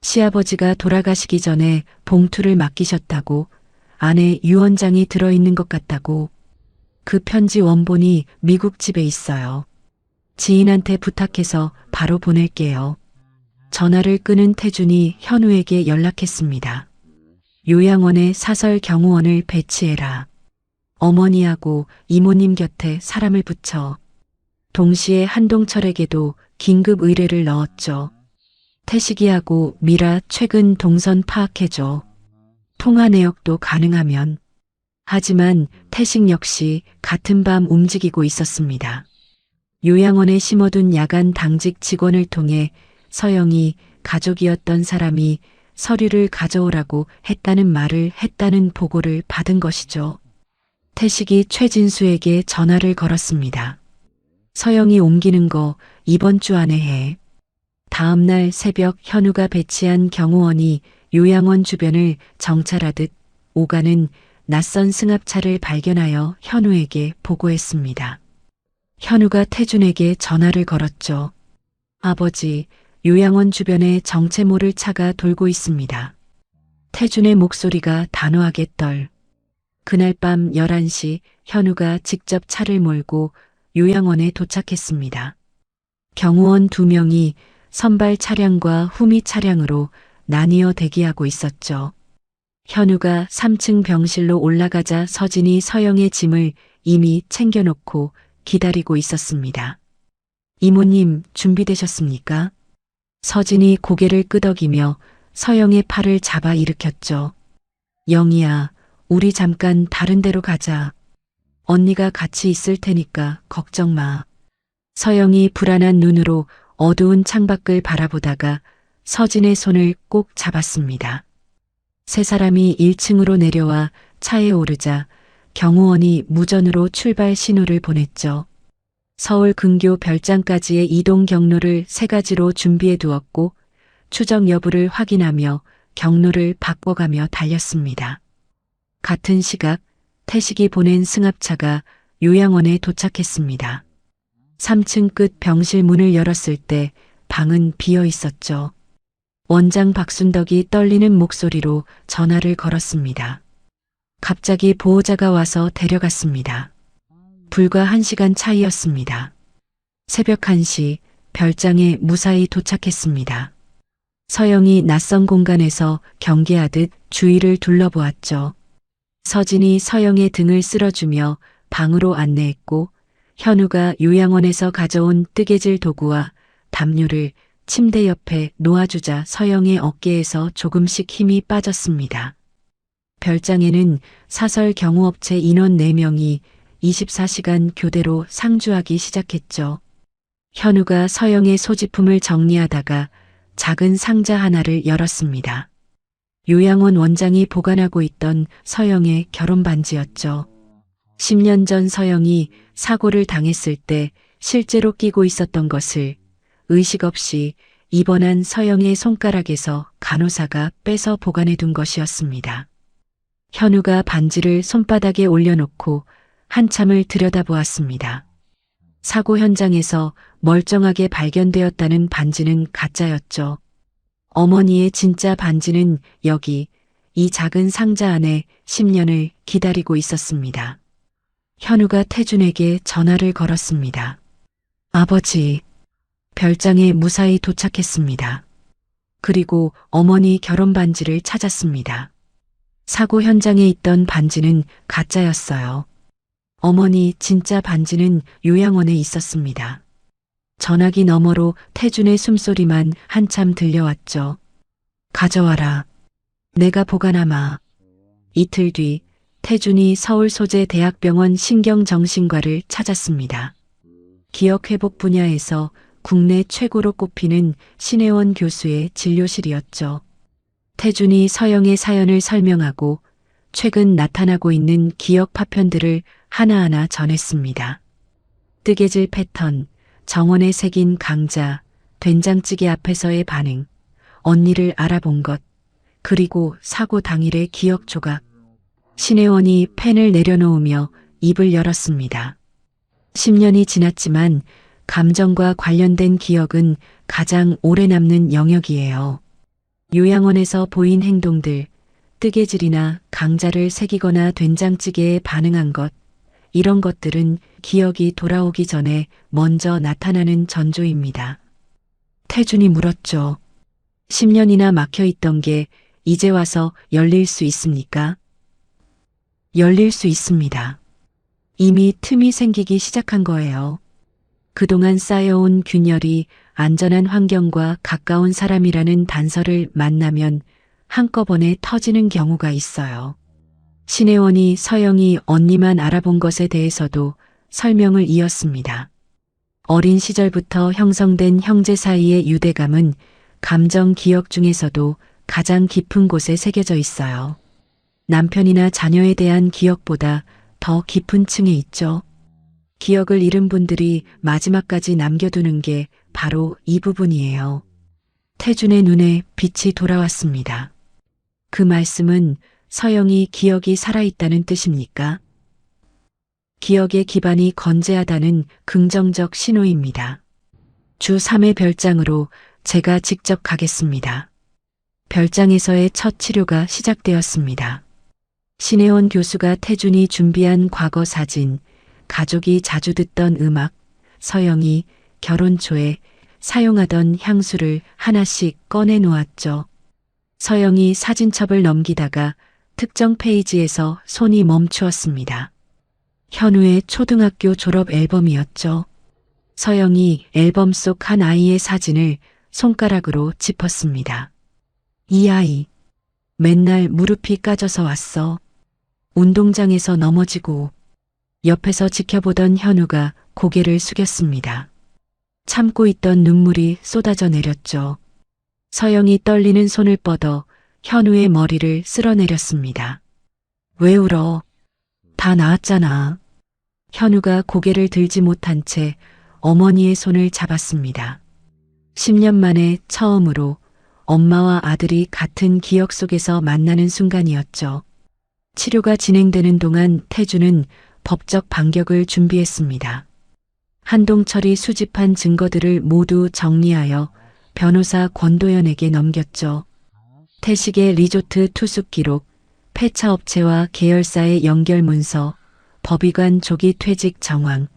시아버지가 돌아가시기 전에 봉투를 맡기셨다고, 안에 유언장이 들어있는 것 같다고. 그 편지 원본이 미국 집에 있어요. 지인한테 부탁해서 바로 보낼게요. 전화를 끊은 태준이 현우에게 연락했습니다. 요양원에 사설 경호원을 배치해라. 어머니하고 이모님 곁에 사람을 붙여. 동시에 한동철에게도 긴급 의뢰를 넣었죠. 태식이하고 미라 최근 동선 파악해줘. 통화 내역도 가능하면. 하지만 태식 역시 같은 밤 움직이고 있었습니다. 요양원에 심어둔 야간 당직 직원을 통해 서영이 가족이었던 사람이 서류를 가져오라고 했다는 말을 했다는 보고를 받은 것이죠. 태식이 최진수에게 전화를 걸었습니다. 서영이 옮기는 거 이번 주 안에 해. 다음 날 새벽 현우가 배치한 경호원이 요양원 주변을 정찰하듯 오가는 낯선 승합차를 발견하여 현우에게 보고했습니다. 현우가 태준에게 전화를 걸었죠. 아버지, 요양원 주변에 정체 모를 차가 돌고 있습니다. 태준의 목소리가 단호하게 떨. 그날 밤 11시 현우가 직접 차를 몰고 요양원에 도착했습니다. 경호원 2명이 선발 차량과 후미 차량으로 나뉘어 대기하고 있었죠. 현우가 3층 병실로 올라가자 서진이 서영의 짐을 이미 챙겨놓고 기다리고 있었습니다. 이모님 준비되셨습니까? 서진이 고개를 끄덕이며 서영의 팔을 잡아 일으켰죠. 영희야, 우리 잠깐 다른 데로 가자. 언니가 같이 있을 테니까 걱정 마. 서영이 불안한 눈으로 어두운 창밖을 바라보다가 서진의 손을 꼭 잡았습니다. 세 사람이 1층으로 내려와 차에 오르자 경호원이 무전으로 출발 신호를 보냈죠. 서울 근교 별장까지의 이동 경로를 3가지로 준비해 두었고 추적 여부를 확인하며 경로를 바꿔가며 달렸습니다. 같은 시각 태식이 보낸 승합차가 요양원에 도착했습니다. 3층 끝 병실 문을 열었을 때 방은 비어 있었죠. 원장 박순덕이 떨리는 목소리로 전화를 걸었습니다. 갑자기 보호자가 와서 데려갔습니다. 불과 1시간 차이였습니다. 새벽 1시 별장에 무사히 도착했습니다. 서영이 낯선 공간에서 경계하듯 주위를 둘러보았죠. 서진이 서영의 등을 쓸어주며 방으로 안내했고 현우가 요양원에서 가져온 뜨개질 도구와 담요를 침대 옆에 놓아주자 서영의 어깨에서 조금씩 힘이 빠졌습니다. 별장에는 사설 경호업체 인원 4명이 24시간 교대로 상주하기 시작했죠. 현우가 서영의 소지품을 정리하다가 작은 상자 하나를 열었습니다. 요양원 원장이 보관하고 있던 서영의 결혼 반지였죠. 10년 전 서영이 사고를 당했을 때 실제로 끼고 있었던 것을 의식 없이 입원한 서영의 손가락에서 간호사가 빼서 보관해 둔 것이었습니다. 현우가 반지를 손바닥에 올려놓고 한참을 들여다보았습니다. 사고 현장에서 멀쩡하게 발견되었다는 반지는 가짜였죠. 어머니의 진짜 반지는 여기 이 작은 상자 안에 10년을 기다리고 있었습니다. 현우가 태준에게 전화를 걸었습니다. 아버지, 별장에 무사히 도착했습니다. 그리고 어머니 결혼 반지를 찾았습니다. 사고 현장에 있던 반지는 가짜였어요. 어머니 진짜 반지는 요양원에 있었습니다. 전화기 너머로 태준의 숨소리만 한참 들려왔죠. 가져와라. 내가 보관하마. 이틀 뒤 태준이 서울소재대학병원 신경정신과를 찾았습니다. 기억회복 분야에서 국내 최고로 꼽히는 신혜원 교수의 진료실이었죠. 태준이 서영의 사연을 설명하고 최근 나타나고 있는 기억 파편들을 하나하나 전했습니다. 뜨개질 패턴, 정원에 새긴 강자, 된장찌개 앞에서의 반응, 언니를 알아본 것, 그리고 사고 당일의 기억 조각. 신혜원이 펜을 내려놓으며 입을 열었습니다. 10년이 지났지만 감정과 관련된 기억은 가장 오래 남는 영역이에요. 요양원에서 보인 행동들, 뜨개질이나 강자를 새기거나 된장찌개에 반응한 것, 이런 것들은 기억이 돌아오기 전에 먼저 나타나는 전조입니다. 태준이 물었죠. 10년이나 막혀 있던 게 이제 와서 열릴 수 있습니까? 열릴 수 있습니다. 이미 틈이 생기기 시작한 거예요. 그동안 쌓여온 균열이 안전한 환경과 가까운 사람이라는 단서를 만나면 한꺼번에 터지는 경우가 있어요. 신혜원이 서영이 언니만 알아본 것에 대해서도 설명을 이었습니다. 어린 시절부터 형성된 형제 사이의 유대감은 감정 기억 중에서도 가장 깊은 곳에 새겨져 있어요. 남편이나 자녀에 대한 기억보다 더 깊은 층에 있죠. 기억을 잃은 분들이 마지막까지 남겨두는 게 바로 이 부분이에요. 태준의 눈에 빛이 돌아왔습니다. 그 말씀은 서영이 기억이 살아있다는 뜻입니까? 기억의 기반이 건재하다는 긍정적 신호입니다. 주 3회 별장으로 제가 직접 가겠습니다. 별장에서의 첫 치료가 시작되었습니다. 신혜원 교수가 태준이 준비한 과거 사진, 가족이 자주 듣던 음악, 서영이 결혼 초에 사용하던 향수를 하나씩 꺼내 놓았죠. 서영이 사진첩을 넘기다가 특정 페이지에서 손이 멈추었습니다. 현우의 초등학교 졸업 앨범이었죠. 서영이 앨범 속 한 아이의 사진을 손가락으로 짚었습니다. 이 아이, 맨날 무릎이 까져서 왔어. 운동장에서 넘어지고 옆에서 지켜보던 현우가 고개를 숙였습니다. 참고 있던 눈물이 쏟아져 내렸죠. 서영이 떨리는 손을 뻗어 현우의 머리를 쓸어내렸습니다. 왜 울어? 다 나았잖아. 현우가 고개를 들지 못한 채 어머니의 손을 잡았습니다. 10년 만에 처음으로 엄마와 아들이 같은 기억 속에서 만나는 순간이었죠. 치료가 진행되는 동안 태준은 법적 반격을 준비했습니다. 한동철이 수집한 증거들을 모두 정리하여 변호사 권도연에게 넘겼죠. 태식의 리조트 투숙 기록, 폐차업체와 계열사의 연결 문서, 법의관 조기 퇴직 정황,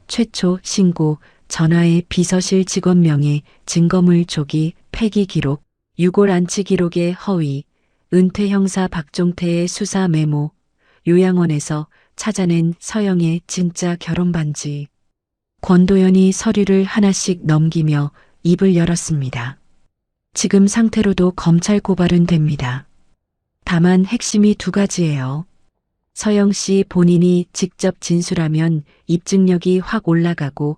최초 신고, 전화의 비서실 직원 명의 증거물 조기 폐기 기록, 유골 안치 기록의 허위, 은퇴 형사 박종태의 수사 메모, 요양원에서 찾아낸 서영의 진짜 결혼 반지. 권도연이 서류를 하나씩 넘기며 입을 열었습니다. 지금 상태로도 검찰 고발은 됩니다. 다만 핵심이 두 가지예요. 서영 씨 본인이 직접 진술하면 입증력이 확 올라가고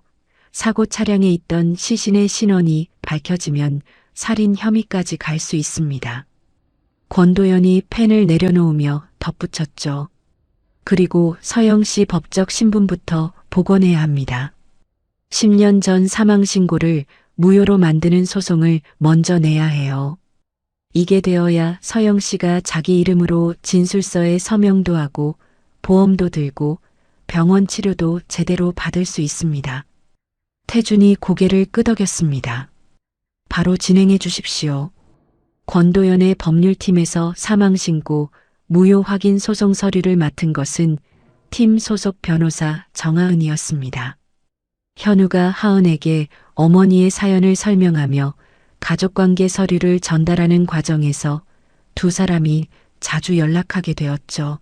사고 차량에 있던 시신의 신원이 밝혀지면 살인 혐의까지 갈 수 있습니다. 권도연이 펜을 내려놓으며 덧붙였죠. 그리고 서영 씨 법적 신분부터 복원해야 합니다. 10년 전 사망 신고를 무효로 만드는 소송을 먼저 내야 해요. 이게 되어야 서영 씨가 자기 이름으로 진술서에 서명도 하고 보험도 들고 병원 치료도 제대로 받을 수 있습니다. 태준이 고개를 끄덕였습니다. 바로 진행해 주십시오. 권도연의 법률팀에서 사망 신고, 무효 확인 소송 서류를 맡은 것은 팀 소속 변호사 정하은이었습니다. 현우가 하은에게 어머니의 사연을 설명하며 가족관계 서류를 전달하는 과정에서 두 사람이 자주 연락하게 되었죠.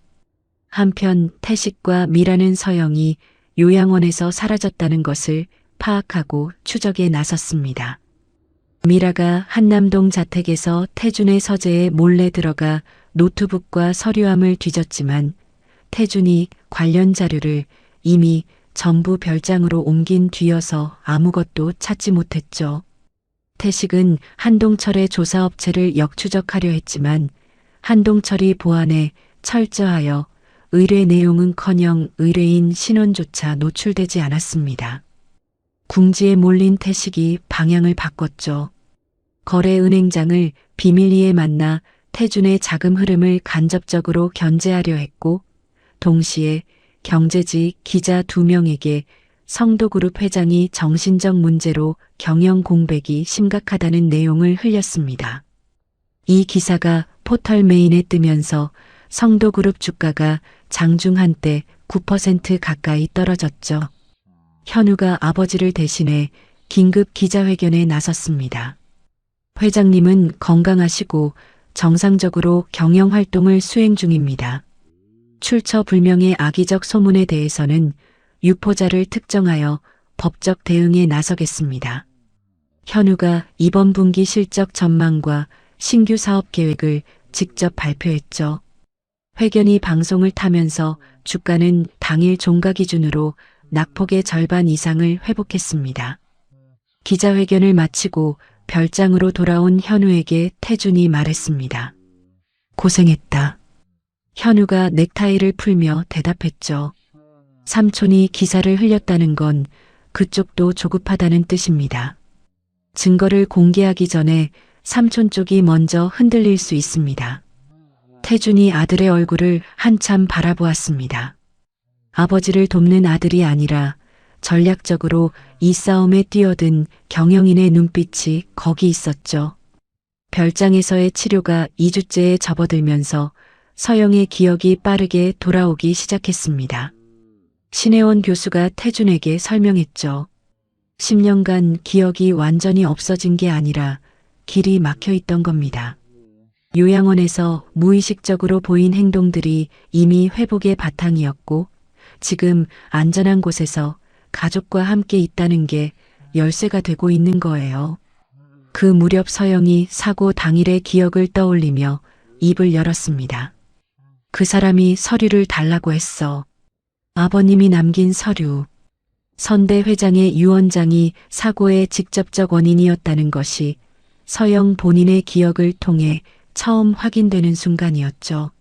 한편 태식과 미라는 서영이 요양원에서 사라졌다는 것을 파악하고 추적에 나섰습니다. 미라가 한남동 자택에서 태준의 서재에 몰래 들어가 노트북과 서류함을 뒤졌지만 태준이 관련 자료를 이미 전부 별장으로 옮긴 뒤여서 아무것도 찾지 못했죠. 태식은 한동철의 조사업체를 역추적하려 했지만 한동철이 보안에 철저하여 의뢰 내용은커녕 의뢰인 신원조차 노출되지 않았습니다. 궁지에 몰린 태식이 방향을 바꿨죠. 거래은행장을 비밀리에 만나 태준의 자금 흐름을 간접적으로 견제하려 했고 동시에 경제지 기자 2명에게 성도그룹 회장이 정신적 문제로 경영 공백이 심각하다는 내용을 흘렸습니다. 이 기사가 포털 메인에 뜨면서 성도그룹 주가가 장중 한때 9% 가까이 떨어졌죠. 현우가 아버지를 대신해 긴급 기자회견에 나섰습니다. 회장님은 건강하시고 정상적으로 경영활동을 수행 중입니다. 출처 불명의 악의적 소문에 대해서는 유포자를 특정하여 법적 대응에 나서겠습니다. 현우가 이번 분기 실적 전망과 신규 사업 계획을 직접 발표했죠. 회견이 방송을 타면서 주가는 당일 종가 기준으로 낙폭의 절반 이상을 회복했습니다. 기자회견을 마치고 별장으로 돌아온 현우에게 태준이 말했습니다. 고생했다. 현우가 넥타이를 풀며 대답했죠. 삼촌이 기사를 흘렸다는 건 그쪽도 조급하다는 뜻입니다. 증거를 공개하기 전에 삼촌 쪽이 먼저 흔들릴 수 있습니다. 태준이 아들의 얼굴을 한참 바라보았습니다. 아버지를 돕는 아들이 아니라 전략적으로 이 싸움에 뛰어든 경영인의 눈빛이 거기 있었죠. 별장에서의 치료가 2주째에 접어들면서 서영의 기억이 빠르게 돌아오기 시작했습니다. 신혜원 교수가 태준에게 설명했죠. 10년간 기억이 완전히 없어진 게 아니라 길이 막혀 있던 겁니다. 요양원에서 무의식적으로 보인 행동들이 이미 회복의 바탕이었고 지금 안전한 곳에서 가족과 함께 있다는 게 열쇠가 되고 있는 거예요. 그 무렵 서영이 사고 당일의 기억을 떠올리며 입을 열었습니다. 그 사람이 서류를 달라고 했어. 아버님이 남긴 서류. 선대 회장의 유언장이 사고의 직접적 원인이었다는 것이 서영 본인의 기억을 통해 처음 확인되는 순간이었죠.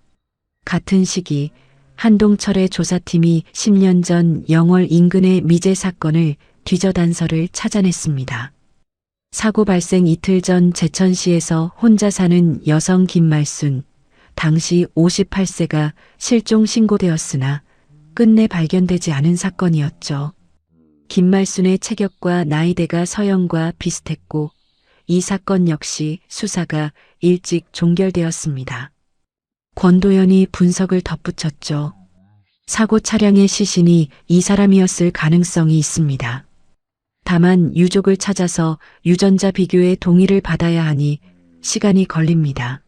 같은 시기 한동철의 조사팀이 10년 전 영월 인근의 미제 사건을 뒤져 단서를 찾아냈습니다. 사고 발생 이틀 전 제천시에서 혼자 사는 여성 김말순, 당시 58세가 실종 신고되었으나 끝내 발견되지 않은 사건이었죠. 김말순의 체격과 나이대가 서영과 비슷했고 이 사건 역시 수사가 일찍 종결되었습니다. 권도연이 분석을 덧붙였죠. 사고 차량의 시신이 이 사람이었을 가능성이 있습니다. 다만 유족을 찾아서 유전자 비교의 동의를 받아야 하니 시간이 걸립니다.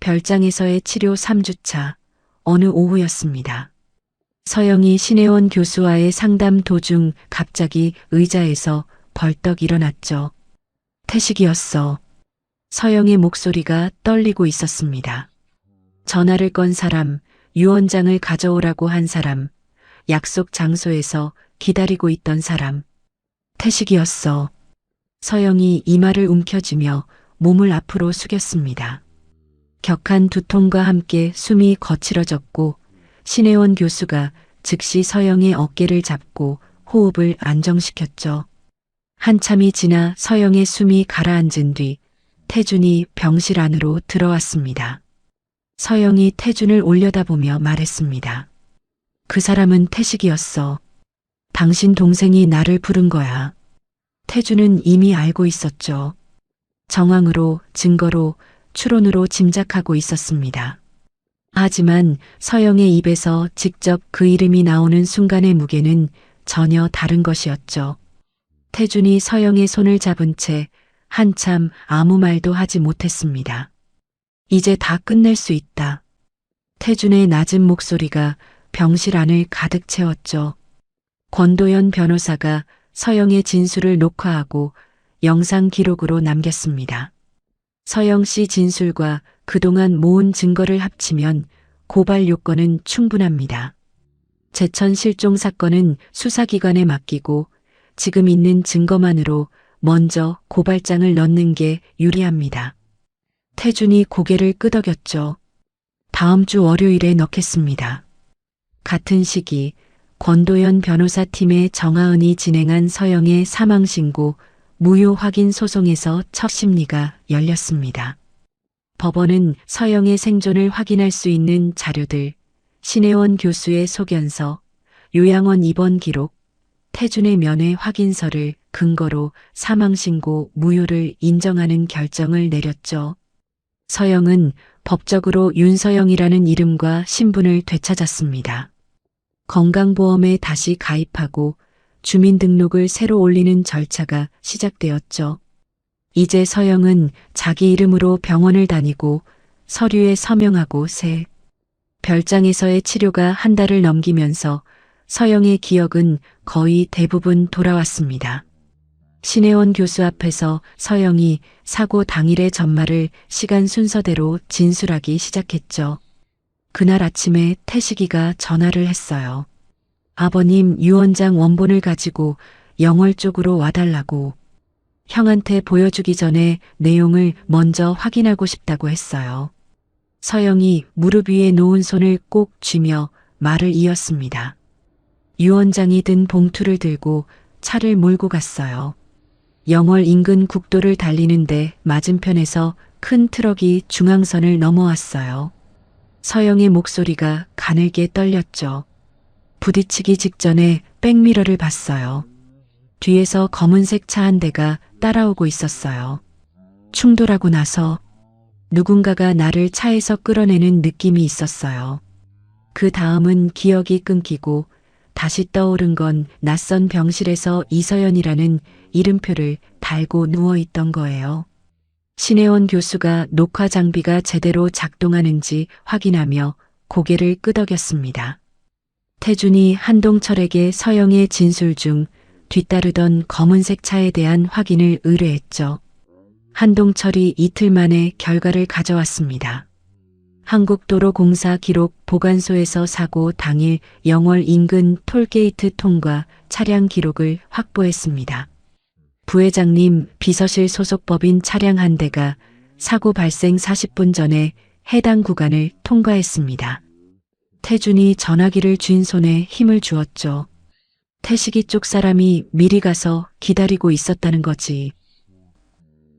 별장에서의 치료 3주차, 어느 오후였습니다. 서영이 신혜원 교수와의 상담 도중 갑자기 의자에서 벌떡 일어났죠. 태식이었어. 서영의 목소리가 떨리고 있었습니다. 전화를 건 사람, 유언장을 가져오라고 한 사람, 약속 장소에서 기다리고 있던 사람. 태식이었어. 서영이 이마를 움켜쥐며 몸을 앞으로 숙였습니다. 격한 두통과 함께 숨이 거칠어졌고 신혜원 교수가 즉시 서영의 어깨를 잡고 호흡을 안정시켰죠. 한참이 지나 서영의 숨이 가라앉은 뒤 태준이 병실 안으로 들어왔습니다. 서영이 태준을 올려다보며 말했습니다. 그 사람은 태식이었어. 당신 동생이 나를 부른 거야. 태준은 이미 알고 있었죠. 정황으로, 증거로, 추론으로 짐작하고 있었습니다. 하지만 서영의 입에서 직접 그 이름이 나오는 순간의 무게는 전혀 다른 것이었죠. 태준이 서영의 손을 잡은 채 한참 아무 말도 하지 못했습니다. 이제 다 끝낼 수 있다. 태준의 낮은 목소리가 병실 안을 가득 채웠죠. 권도연 변호사가 서영의 진술을 녹화하고 영상 기록으로 남겼습니다. 서영 씨 진술과 그동안 모은 증거를 합치면 고발 요건은 충분합니다. 제천 실종 사건은 수사기관에 맡기고 지금 있는 증거만으로 먼저 고발장을 넣는 게 유리합니다. 태준이 고개를 끄덕였죠. 다음 주 월요일에 넣겠습니다. 같은 시기 권도연 변호사팀의 정하은이 진행한 서영의 사망신고 무효 확인 소송에서 첫 심리가 열렸습니다. 법원은 서영의 생존을 확인할 수 있는 자료들, 신혜원 교수의 소견서, 요양원 입원 기록, 태준의 면회 확인서를 근거로 사망신고 무효를 인정하는 결정을 내렸죠. 서영은 법적으로 윤서영이라는 이름과 신분을 되찾았습니다. 건강보험에 다시 가입하고 주민등록을 새로 올리는 절차가 시작되었죠. 이제 서영은 자기 이름으로 병원을 다니고 서류에 서명하고 새 별장에서의 치료가 한 달을 넘기면서 서영의 기억은 거의 대부분 돌아왔습니다. 신혜원 교수 앞에서 서영이 사고 당일의 전말을 시간 순서대로 진술하기 시작했죠. 그날 아침에 태식이가 전화를 했어요. 아버님 유언장 원본을 가지고 영월 쪽으로 와달라고. 형한테 보여주기 전에 내용을 먼저 확인하고 싶다고 했어요. 서영이 무릎 위에 놓은 손을 꼭 쥐며 말을 이었습니다. 유언장이 든 봉투를 들고 차를 몰고 갔어요. 영월 인근 국도를 달리는데 맞은편에서 큰 트럭이 중앙선을 넘어왔어요. 서영의 목소리가 가늘게 떨렸죠. 부딪히기 직전에 백미러를 봤어요. 뒤에서 검은색 차 한 대가 따라오고 있었어요. 충돌하고 나서 누군가가 나를 차에서 끌어내는 느낌이 있었어요. 그 다음은 기억이 끊기고 다시 떠오른 건 낯선 병실에서 이서연이라는 이름표를 달고 누워있던 거예요. 신혜원 교수가 녹화 장비가 제대로 작동하는지 확인하며 고개를 끄덕였습니다. 태준이 한동철에게 서영의 진술 중 뒤따르던 검은색 차에 대한 확인을 의뢰했죠. 한동철이 이틀 만에 결과를 가져왔습니다. 한국도로공사 기록 보관소에서 사고 당일 영월 인근 톨게이트 통과 차량 기록을 확보했습니다. 부회장님 비서실 소속 법인 차량 한 대가 사고 발생 40분 전에 해당 구간을 통과했습니다. 태준이 전화기를 쥔 손에 힘을 주었죠. 태식이 쪽 사람이 미리 가서 기다리고 있었다는 거지.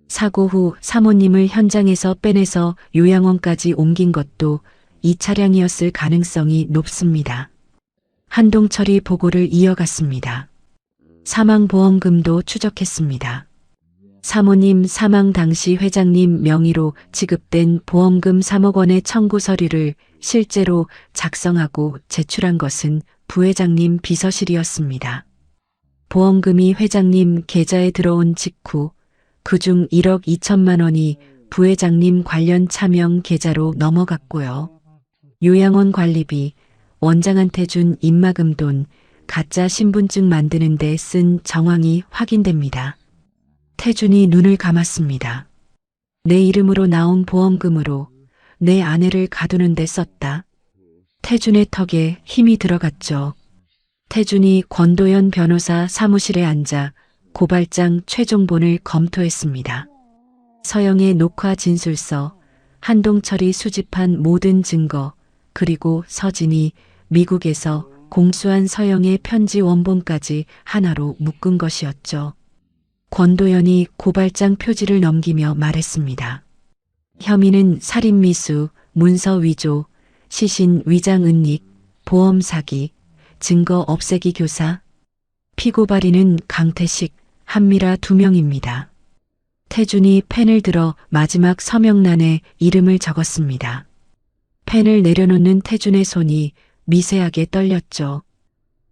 사고 후 사모님을 현장에서 빼내서 요양원까지 옮긴 것도 이 차량이었을 가능성이 높습니다. 한동철이 보고를 이어갔습니다. 사망보험금도 추적했습니다. 사모님 사망 당시 회장님 명의로 지급된 보험금 3억 원의 청구 서류를 실제로 작성하고 제출한 것은 부회장님 비서실이었습니다. 보험금이 회장님 계좌에 들어온 직후 그중 1억 2천만 원이 부회장님 관련 차명 계좌로 넘어갔고요. 요양원 관리비, 원장한테 준 입마금 돈, 가짜 신분증 만드는 데 쓴 정황이 확인됩니다. 태준이 눈을 감았습니다. 내 이름으로 나온 보험금으로 내 아내를 가두는 데 썼다. 태준의 턱에 힘이 들어갔죠. 태준이 권도연 변호사 사무실에 앉아 고발장 최종본을 검토했습니다. 서영의 녹화 진술서, 한동철이 수집한 모든 증거, 그리고 서진이 미국에서 공수한 서영의 편지 원본까지 하나로 묶은 것이었죠. 권도연이 고발장 표지를 넘기며 말했습니다. 혐의는 살인미수, 문서 위조, 시신 위장 은닉, 보험 사기, 증거 없애기 교사. 피고 발인은 강태식, 한미라 2명입니다. 태준이 펜을 들어 마지막 서명란에 이름을 적었습니다. 펜을 내려놓는 태준의 손이 미세하게 떨렸죠.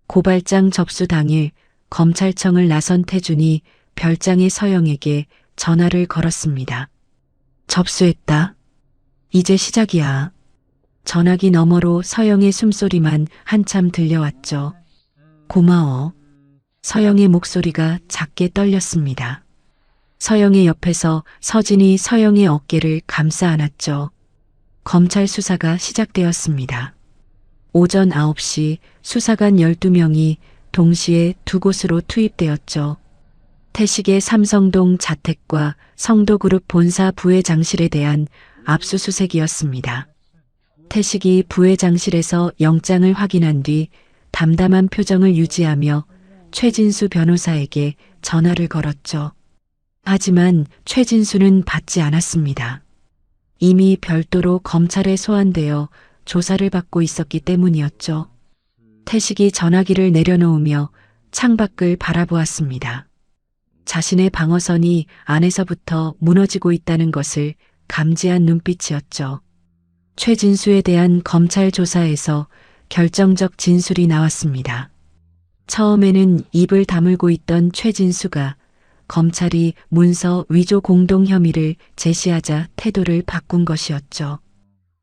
고발장 접수 당일 검찰청을 나선 태준이 별장의 서영에게 전화를 걸었습니다. 접수했다. 이제 시작이야. 전화기 너머로 서영의 숨소리만 한참 들려왔죠. 고마워. 서영의 목소리가 작게 떨렸습니다. 서영의 옆에서 서진이 서영의 어깨를 감싸 안았죠. 검찰 수사가 시작되었습니다. 오전 9시 수사관 12명이 동시에 두 곳으로 투입되었죠. 태식의 삼성동 자택과 성도그룹 본사 부회장실에 대한 압수수색이었습니다. 태식이 부회장실에서 영장을 확인한 뒤 담담한 표정을 유지하며 최진수 변호사에게 전화를 걸었죠. 하지만 최진수는 받지 않았습니다. 이미 별도로 검찰에 소환되어 조사를 받고 있었기 때문이었죠. 태식이 전화기를 내려놓으며 창밖을 바라보았습니다. 자신의 방어선이 안에서부터 무너지고 있다는 것을 감지한 눈빛이었죠. 최진수에 대한 검찰 조사에서 결정적 진술이 나왔습니다. 처음에는 입을 다물고 있던 최진수가 검찰이 문서 위조 공동 혐의를 제시하자 태도를 바꾼 것이었죠.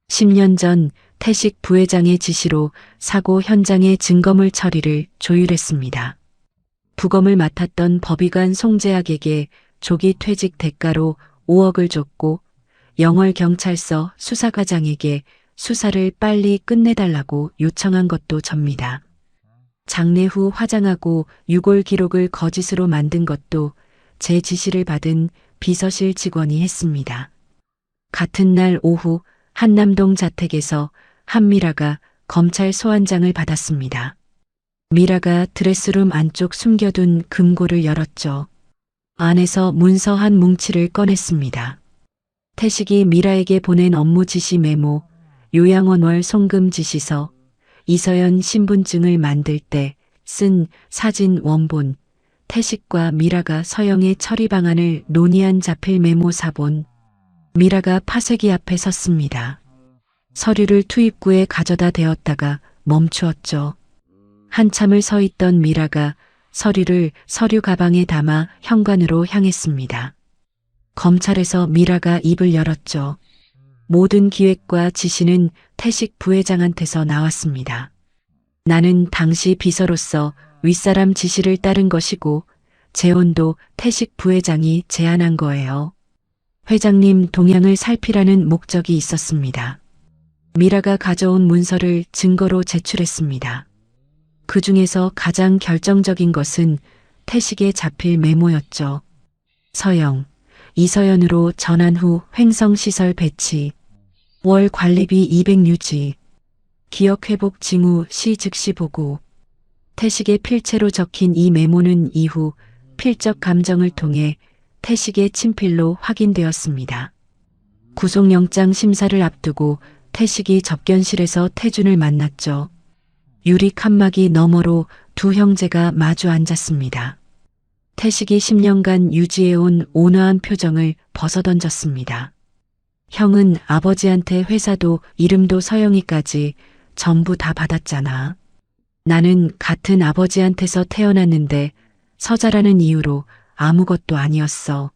10년 전 태식 부회장의 지시로 사고 현장의 증거물 처리를 조율했습니다. 부검을 맡았던 법의관 송재학에게 조기 퇴직 대가로 5억을 줬고 영월경찰서 수사과장에게 수사를 빨리 끝내달라고 요청한 것도 접니다. 장례 후 화장하고 유골 기록을 거짓으로 만든 것도 제 지시를 받은 비서실 직원이 했습니다. 같은 날 오후 한남동 자택에서 한미라가 검찰 소환장을 받았습니다. 미라가 드레스룸 안쪽 숨겨둔 금고를 열었죠. 안에서 문서 한 뭉치를 꺼냈습니다. 태식이 미라에게 보낸 업무 지시 메모, 요양원월 송금 지시서, 이서연 신분증을 만들 때 쓴 사진 원본, 태식과 미라가 서영의 처리 방안을 논의한 자필 메모 사본. 미라가 파쇄기 앞에 섰습니다. 서류를 투입구에 가져다 대었다가 멈추었죠. 한참을 서 있던 미라가 서류를 서류 가방에 담아 현관으로 향했습니다. 검찰에서 미라가 입을 열었죠. 모든 기획과 지시는 태식 부회장한테서 나왔습니다. 나는 당시 비서로서 윗사람 지시를 따른 것이고 재혼도 태식 부회장이 제안한 거예요. 회장님 동향을 살피라는 목적이 있었습니다. 미라가 가져온 문서를 증거로 제출했습니다. 그 중에서 가장 결정적인 것은 태식의 자필 메모였죠. 서영, 이서연으로 전환 후 횡성시설 배치, 월 관리비 200 유지, 기억회복 징후 시 즉시 보고. 태식의 필체로 적힌 이 메모는 이후 필적 감정을 통해 태식의 친필로 확인되었습니다. 구속영장 심사를 앞두고 태식이 접견실에서 태준을 만났죠. 유리 칸막이 너머로 두 형제가 마주 앉았습니다. 태식이 10년간 유지해온 온화한 표정을 벗어던졌습니다. 형은 아버지한테 회사도 이름도 서영이까지 전부 다 받았잖아. 나는 같은 아버지한테서 태어났는데 서자라는 이유로 아무것도 아니었어.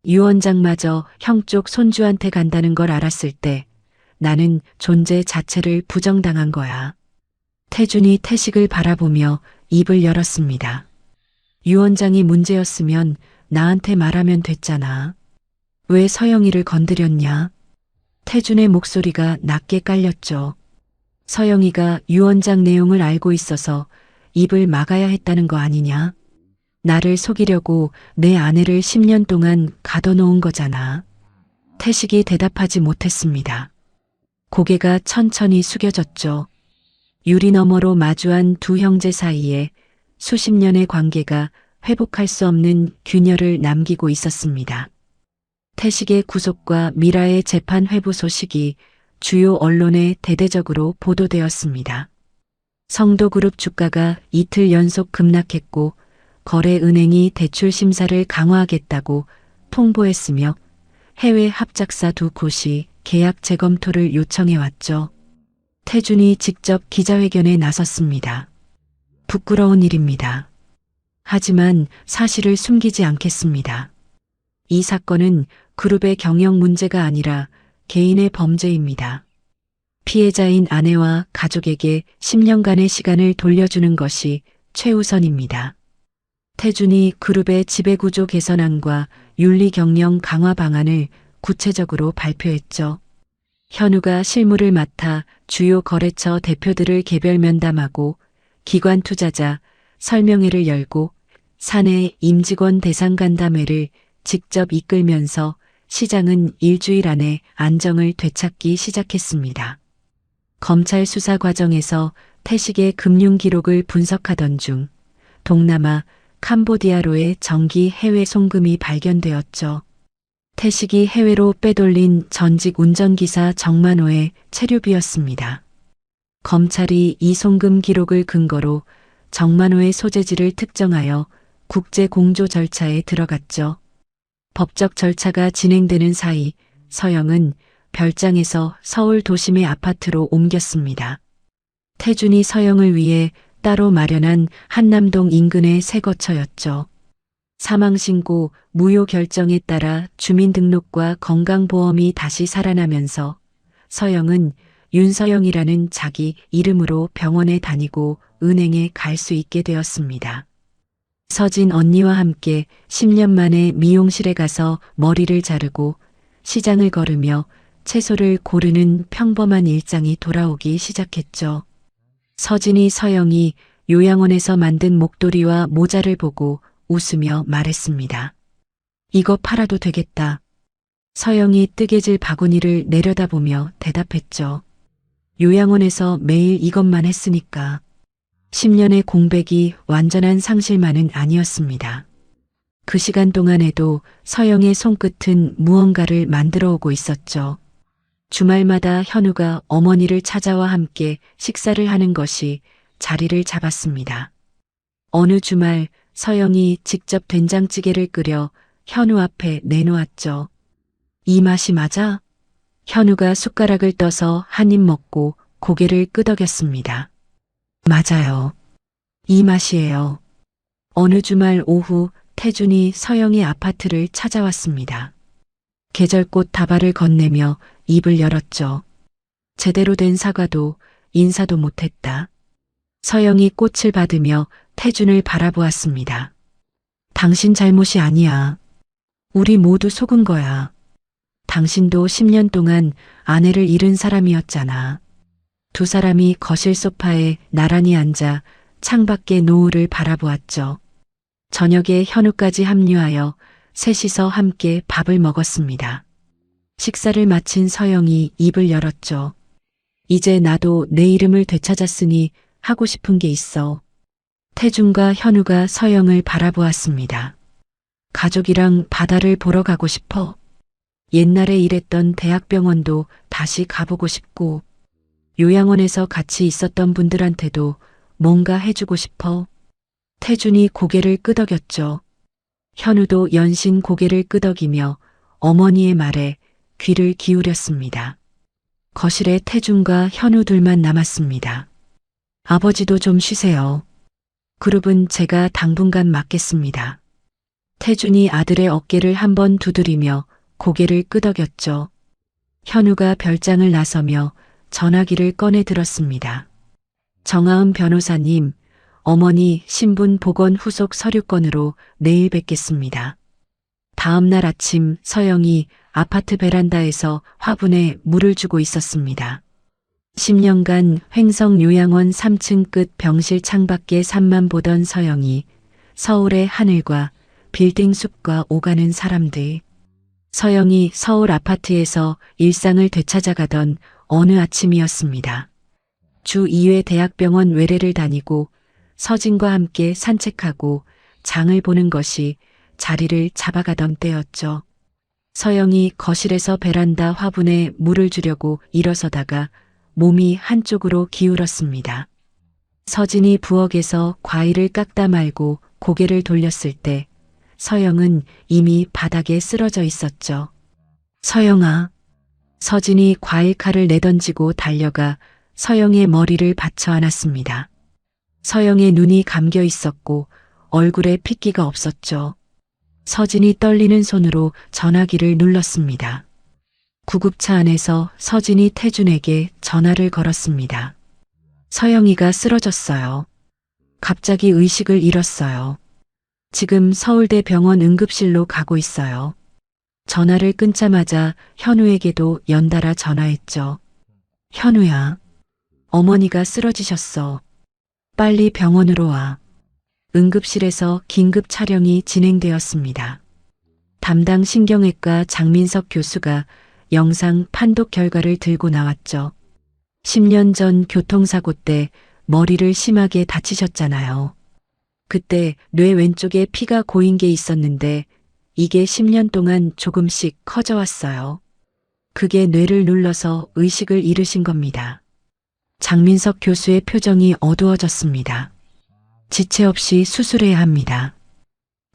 유 원장마저 형 쪽 손주한테 간다는 걸 알았을 때 나는 존재 자체를 부정당한 거야. 태준이 태식을 바라보며 입을 열었습니다. 유 원장이 문제였으면 나한테 말하면 됐잖아. 왜 서영이를 건드렸냐? 태준의 목소리가 낮게 깔렸죠. 서영이가 유 원장 내용을 알고 있어서 입을 막아야 했다는 거 아니냐? 나를 속이려고 내 아내를 10년 동안 가둬놓은 거잖아. 태식이 대답하지 못했습니다. 고개가 천천히 숙여졌죠. 유리 너머로 마주한 두 형제 사이에 수십 년의 관계가 회복할 수 없는 균열을 남기고 있었습니다. 태식의 구속과 미라의 재판 회부 소식이 주요 언론에 대대적으로 보도되었습니다. 성도그룹 주가가 이틀 연속 급락했고 거래은행이 대출 심사를 강화하겠다고 통보했으며 해외 합작사 두 곳이 계약 재검토를 요청해왔죠. 태준이 직접 기자회견에 나섰습니다. 부끄러운 일입니다. 하지만 사실을 숨기지 않겠습니다. 이 사건은 그룹의 경영 문제가 아니라 개인의 범죄입니다. 피해자인 아내와 가족에게 10년간의 시간을 돌려주는 것이 최우선입니다. 태준이 그룹의 지배구조 개선안과 윤리 경영 강화 방안을 구체적으로 발표했죠. 현우가 실무를 맡아 주요 거래처 대표들을 개별 면담하고 기관 투자자 설명회를 열고 사내 임직원 대상 간담회를 직접 이끌면서 시장은 일주일 안에 안정을 되찾기 시작했습니다. 검찰 수사 과정에서 태식의 금융 기록을 분석하던 중 동남아 캄보디아로의 정기 해외 송금이 발견되었죠. 태식이 해외로 빼돌린 전직 운전기사 정만호의 체류비였습니다. 검찰이 이 송금 기록을 근거로 정만호의 소재지를 특정하여 국제 공조 절차에 들어갔죠. 법적 절차가 진행되는 사이 서영은 별장에서 서울 도심의 아파트로 옮겼습니다. 태준이 서영을 위해 따로 마련한 한남동 인근의 새 거처였죠. 사망신고, 무효 결정에 따라 주민등록과 건강보험이 다시 살아나면서 서영은 윤서영이라는 자기 이름으로 병원에 다니고 은행에 갈 수 있게 되었습니다. 서진 언니와 함께 10년 만에 미용실에 가서 머리를 자르고 시장을 걸으며 채소를 고르는 평범한 일상이 돌아오기 시작했죠. 서진이 서영이 요양원에서 만든 목도리와 모자를 보고 웃으며 말했습니다. 이거 팔아도 되겠다. 서영이 뜨개질 바구니를 내려다보며 대답했죠. 요양원에서 매일 이것만 했으니까. 10년의 공백이 완전한 상실만은 아니었습니다. 그 시간 동안에도 서영의 손끝은 무언가를 만들어 오고 있었죠. 주말마다 현우가 어머니를 찾아와 함께 식사를 하는 것이 자리를 잡았습니다. 어느 주말 서영이 직접 된장찌개를 끓여 현우 앞에 내놓았죠. 이 맛이 맞아? 현우가 숟가락을 떠서 한 입 먹고 고개를 끄덕였습니다. 맞아요. 이 맛이에요. 어느 주말 오후 태준이 서영의 아파트를 찾아왔습니다. 계절꽃 다발을 건네며 입을 열었죠. 제대로 된 사과도 인사도 못했다. 서영이 꽃을 받으며 태준을 바라보았습니다. 당신 잘못이 아니야. 우리 모두 속은 거야. 당신도 10년 동안 아내를 잃은 사람이었잖아. 두 사람이 거실 소파에 나란히 앉아 창밖의 노을을 바라보았죠. 저녁에 현우까지 합류하여 셋이서 함께 밥을 먹었습니다. 식사를 마친 서영이 입을 열었죠. 이제 나도 내 이름을 되찾았으니 하고 싶은 게 있어. 태준과 현우가 서영을 바라보았습니다. 가족이랑 바다를 보러 가고 싶어. 옛날에 일했던 대학병원도 다시 가보고 싶고, 요양원에서 같이 있었던 분들한테도 뭔가 해주고 싶어. 태준이 고개를 끄덕였죠. 현우도 연신 고개를 끄덕이며 어머니의 말에 귀를 기울였습니다. 거실에 태준과 현우 둘만 남았습니다. 아버지도 좀 쉬세요. 그룹은 제가 당분간 맡겠습니다. 태준이 아들의 어깨를 한번 두드리며 고개를 끄덕였죠. 현우가 별장을 나서며 전화기를 꺼내 들었습니다. 정아은 변호사님, 어머니 신분 복원 후속 서류건으로 내일 뵙겠습니다. 다음 날 아침 서영이 아파트 베란다에서 화분에 물을 주고 있었습니다. 10년간 횡성 요양원 3층 끝 병실 창밖에 산만 보던 서영이 서울의 하늘과 빌딩 숲과 오가는 사람들. 서영이 서울 아파트에서 일상을 되찾아가던 어느 아침이었습니다. 주 2회 대학병원 외래를 다니고 서진과 함께 산책하고 장을 보는 것이 자리를 잡아가던 때였죠. 서영이 거실에서 베란다 화분에 물을 주려고 일어서다가 몸이 한쪽으로 기울었습니다. 서진이 부엌에서 과일을 깎다 말고 고개를 돌렸을 때 서영은 이미 바닥에 쓰러져 있었죠. 서영아. 서진이 과일 칼을 내던지고 달려가 서영의 머리를 받쳐 안았습니다. 서영의 눈이 감겨 있었고 얼굴에 핏기가 없었죠. 서진이 떨리는 손으로 전화기를 눌렀습니다. 구급차 안에서 서진이 태준에게 전화를 걸었습니다. 서영이가 쓰러졌어요. 갑자기 의식을 잃었어요. 지금 서울대병원 응급실로 가고 있어요. 전화를 끊자마자 현우에게도 연달아 전화했죠. 현우야, 어머니가 쓰러지셨어. 빨리 병원으로 와. 응급실에서 긴급 촬영이 진행되었습니다. 담당 신경외과 장민석 교수가 영상 판독 결과를 들고 나왔죠. 10년 전 교통사고 때 머리를 심하게 다치셨잖아요. 그때 뇌 왼쪽에 피가 고인 게 있었는데 이게 10년 동안 조금씩 커져왔어요. 그게 뇌를 눌러서 의식을 잃으신 겁니다. 장민석 교수의 표정이 어두워졌습니다. 지체 없이 수술해야 합니다.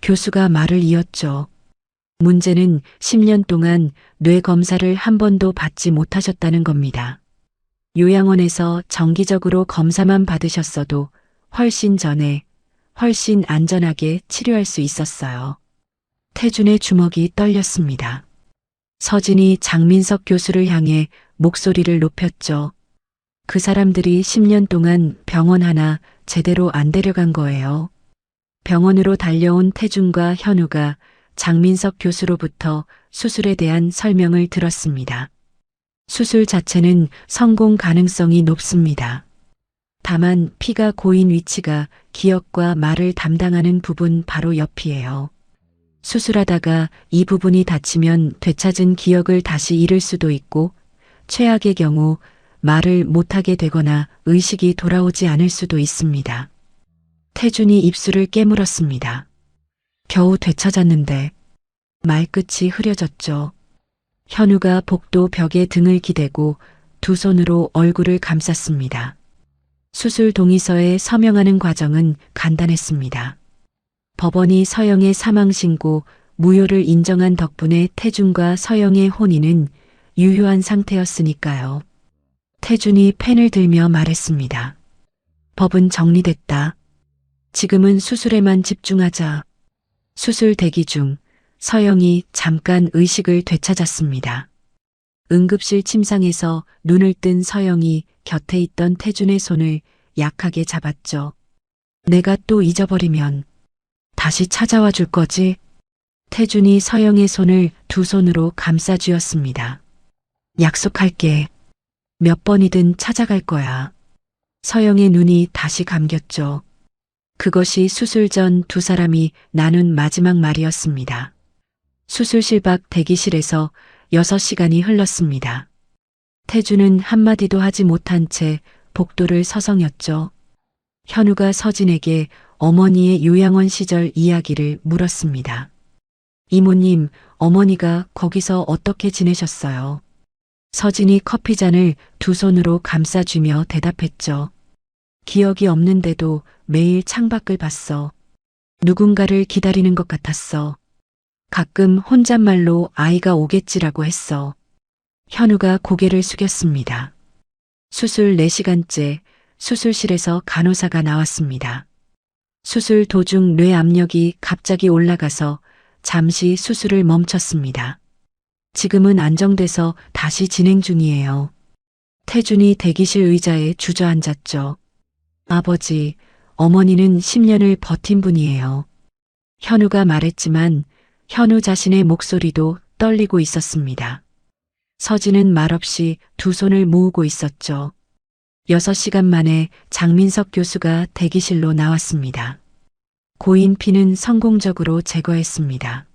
교수가 말을 이었죠. 문제는 10년 동안 뇌 검사를 한 번도 받지 못하셨다는 겁니다. 요양원에서 정기적으로 검사만 받으셨어도 훨씬 전에 훨씬 안전하게 치료할 수 있었어요. 태준의 주먹이 떨렸습니다. 서진이 장민석 교수를 향해 목소리를 높였죠. 그 사람들이 10년 동안 병원 하나 제대로 안 데려간 거예요. 병원으로 달려온 태준과 현우가 장민석 교수로부터 수술에 대한 설명을 들었습니다. 수술 자체는 성공 가능성이 높습니다. 다만 피가 고인 위치가 기억과 말을 담당하는 부분 바로 옆이에요. 수술하다가 이 부분이 다치면 되찾은 기억을 다시 잃을 수도 있고 최악의 경우 말을 못하게 되거나 의식이 돌아오지 않을 수도 있습니다. 태준이 입술을 깨물었습니다. 겨우 되찾았는데 말끝이 흐려졌죠. 현우가 복도 벽에 등을 기대고 두 손으로 얼굴을 감쌌습니다. 수술 동의서에 서명하는 과정은 간단했습니다. 법원이 서영의 사망 신고 무효를 인정한 덕분에 태준과 서영의 혼인은 유효한 상태였으니까요. 태준이 펜을 들며 말했습니다. 법은 정리됐다. 지금은 수술에만 집중하자. 수술 대기 중 서영이 잠깐 의식을 되찾았습니다. 응급실 침상에서 눈을 뜬 서영이 곁에 있던 태준의 손을 약하게 잡았죠. 내가 또 잊어버리면 다시 찾아와 줄 거지? 태준이 서영의 손을 두 손으로 감싸 쥐었습니다. 약속할게. 몇 번이든 찾아갈 거야. 서영의 눈이 다시 감겼죠. 그것이 수술 전 두 사람이 나눈 마지막 말이었습니다. 수술실 밖 대기실에서 6시간이 흘렀습니다. 태준은 한마디도 하지 못한 채 복도를 서성였죠. 현우가 서진에게 어머니의 요양원 시절 이야기를 물었습니다. 이모님, 어머니가 거기서 어떻게 지내셨어요? 서진이 커피잔을 두 손으로 감싸주며 대답했죠. 기억이 없는데도 매일 창밖을 봤어. 누군가를 기다리는 것 같았어. 가끔 혼잣말로 아이가 오겠지라고 했어. 현우가 고개를 숙였습니다. 수술 4시간째 수술실에서 간호사가 나왔습니다. 수술 도중 뇌 압력이 갑자기 올라가서 잠시 수술을 멈췄습니다. 지금은 안정돼서 다시 진행 중이에요. 태준이 대기실 의자에 주저앉았죠. 아버지, 어머니는 10년을 버틴 분이에요. 현우가 말했지만 현우 자신의 목소리도 떨리고 있었습니다. 서진은 말없이 두 손을 모으고 있었죠. 6시간 만에 장민석 교수가 대기실로 나왔습니다. 고인 피는 성공적으로 제거했습니다.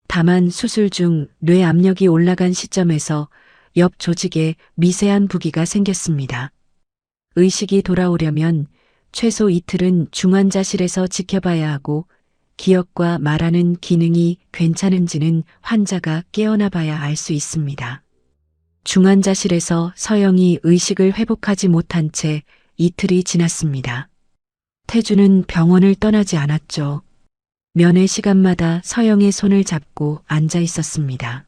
다만 수술 중 뇌 압력이 올라간 시점에서 옆 조직에 미세한 부기가 생겼습니다. 의식이 돌아오려면 최소 이틀은 중환자실에서 지켜봐야 하고 기억과 말하는 기능이 괜찮은지는 환자가 깨어나 봐야 알 수 있습니다. 중환자실에서 서영이 의식을 회복하지 못한 채 이틀이 지났습니다. 태준은 병원을 떠나지 않았죠. 면회 시간마다 서영의 손을 잡고 앉아 있었습니다.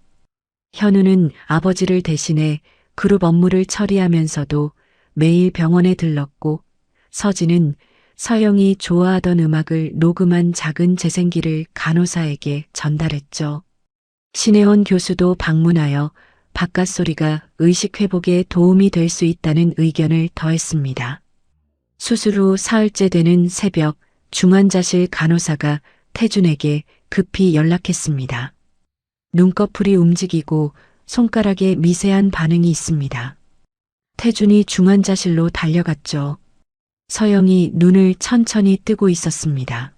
현우는 아버지를 대신해 그룹 업무를 처리하면서도 매일 병원에 들렀고 서진은 서영이 좋아하던 음악을 녹음한 작은 재생기를 간호사에게 전달했죠. 신혜원 교수도 방문하여 바깥 소리가 의식 회복에 도움이 될 수 있다는 의견을 더했습니다. 수술 후 사흘째 되는 새벽 중환자실 간호사가 태준에게 급히 연락했습니다. 눈꺼풀이 움직이고 손가락에 미세한 반응이 있습니다. 태준이 중환자실로 달려갔죠. 서영이 눈을 천천히 뜨고 있었습니다.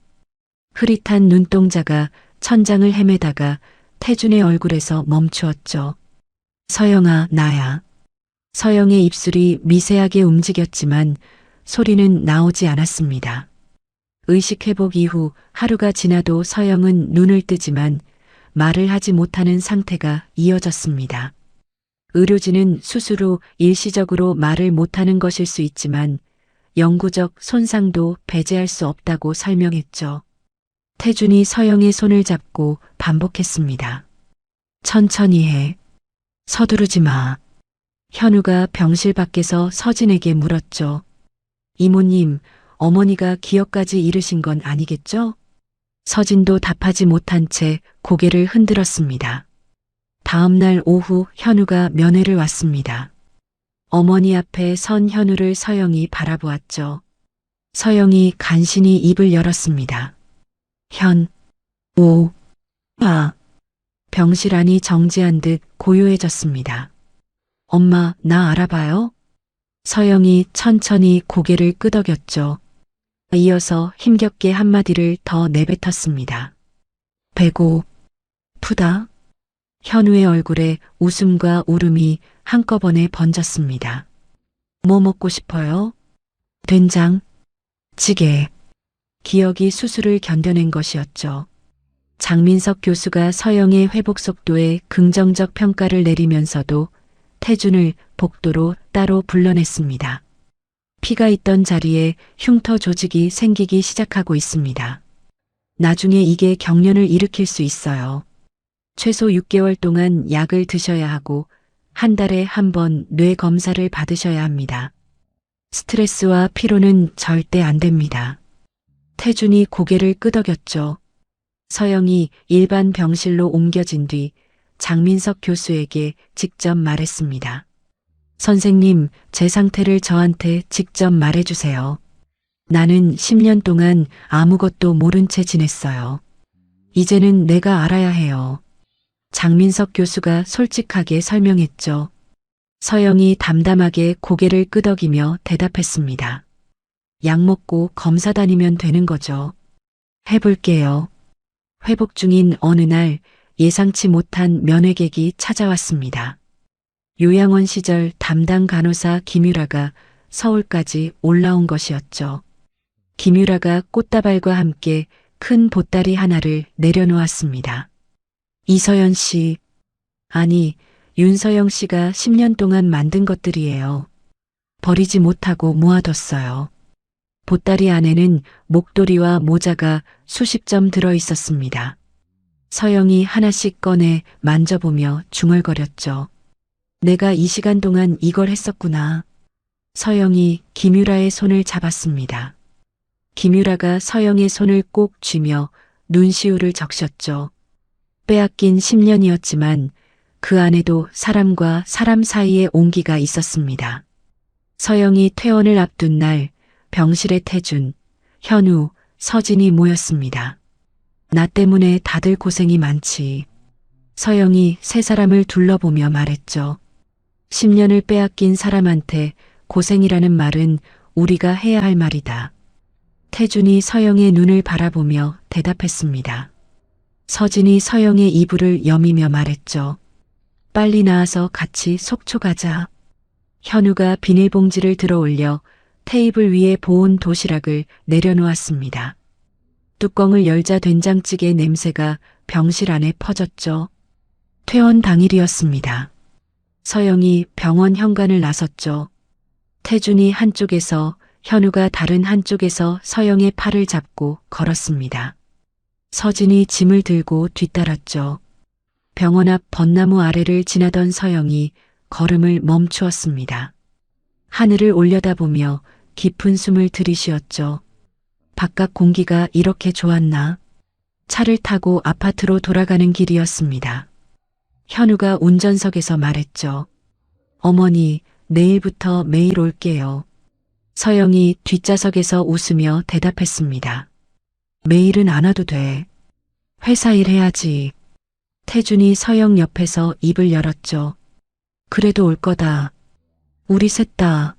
흐릿한 눈동자가 천장을 헤매다가 태준의 얼굴에서 멈추었죠. 서영아, 나야. 서영의 입술이 미세하게 움직였지만 소리는 나오지 않았습니다. 의식 회복 이후 하루가 지나도 서영은 눈을 뜨지만 말을 하지 못하는 상태가 이어졌습니다. 의료진은 수술 후 일시적으로 말을 못하는 것일 수 있지만 영구적 손상도 배제할 수 없다고 설명했죠. 태준이 서영의 손을 잡고 반복했습니다. 천천히 해. 서두르지 마. 현우가 병실 밖에서 서진에게 물었죠. 이모님, 어머니가 기억까지 잃으신 건 아니겠죠? 서진도 답하지 못한 채 고개를 흔들었습니다. 다음 날 오후 현우가 면회를 왔습니다. 어머니 앞에 선 현우를 서영이 바라보았죠. 서영이 간신히 입을 열었습니다. 병실 안이 정지한 듯 고요해졌습니다. 엄마, 나 알아봐요? 서영이 천천히 고개를 끄덕였죠. 이어서 힘겹게 한마디를 더 내뱉었습니다. 배고프다. 현우의 얼굴에 웃음과 울음이 한꺼번에 번졌습니다. 뭐 먹고 싶어요? 된장, 찌개. 기억이 수술을 견뎌낸 것이었죠. 장민석 교수가 서영의 회복 속도에 긍정적 평가를 내리면서도 태준을 복도로 따로 불러냈습니다. 피가 있던 자리에 흉터 조직이 생기기 시작하고 있습니다. 나중에 이게 경련을 일으킬 수 있어요. 최소 6개월 동안 약을 드셔야 하고 한 달에 한 번 뇌 검사를 받으셔야 합니다. 스트레스와 피로는 절대 안 됩니다. 태준이 고개를 끄덕였죠. 서영이 일반 병실로 옮겨진 뒤 장민석 교수에게 직접 말했습니다. 선생님, 제 상태를 저한테 직접 말해주세요. 나는 10년 동안 아무것도 모른 채 지냈어요. 이제는 내가 알아야 해요. 장민석 교수가 솔직하게 설명했죠. 서영이 담담하게 고개를 끄덕이며 대답했습니다. 약 먹고 검사 다니면 되는 거죠. 해볼게요. 회복 중인 어느 날 예상치 못한 면회객이 찾아왔습니다. 요양원 시절 담당 간호사 김유라가 서울까지 올라온 것이었죠. 김유라가 꽃다발과 함께 큰 보따리 하나를 내려놓았습니다. 이서연 씨, 아니, 윤서영 씨가 10년 동안 만든 것들이에요. 버리지 못하고 모아뒀어요. 보따리 안에는 목도리와 모자가 수십 점 들어 있었습니다. 서영이 하나씩 꺼내 만져보며 중얼거렸죠. 내가 이 시간 동안 이걸 했었구나. 서영이 김유라의 손을 잡았습니다. 김유라가 서영의 손을 꼭 쥐며 눈시울을 적셨죠. 빼앗긴 10년이었지만 그 안에도 사람과 사람 사이의 온기가 있었습니다. 서영이 퇴원을 앞둔 날 병실에 태준, 현우, 서진이 모였습니다. 나 때문에 다들 고생이 많지. 서영이 세 사람을 둘러보며 말했죠. 10년을 빼앗긴 사람한테 고생이라는 말은 우리가 해야 할 말이다. 태준이 서영의 눈을 바라보며 대답했습니다. 서진이 서영의 이불을 여미며 말했죠. 빨리 나와서 같이 속초 가자. 현우가 비닐봉지를 들어 올려 테이블 위에 보온 도시락을 내려놓았습니다. 뚜껑을 열자 된장찌개 냄새가 병실 안에 퍼졌죠. 퇴원 당일이었습니다. 서영이 병원 현관을 나섰죠. 태준이 한쪽에서 현우가 다른 한쪽에서 서영의 팔을 잡고 걸었습니다. 서진이 짐을 들고 뒤따랐죠. 병원 앞 벚나무 아래를 지나던 서영이 걸음을 멈추었습니다. 하늘을 올려다보며 깊은 숨을 들이쉬었죠. 바깥 공기가 이렇게 좋았나? 차를 타고 아파트로 돌아가는 길이었습니다. 현우가 운전석에서 말했죠. 어머니, 내일부터 매일 올게요. 서영이 뒷좌석에서 웃으며 대답했습니다. 매일은 안 와도 돼. 회사 일 해야지. 태준이 서영 옆에서 입을 열었죠. 그래도 올 거다. 우리 셋 다.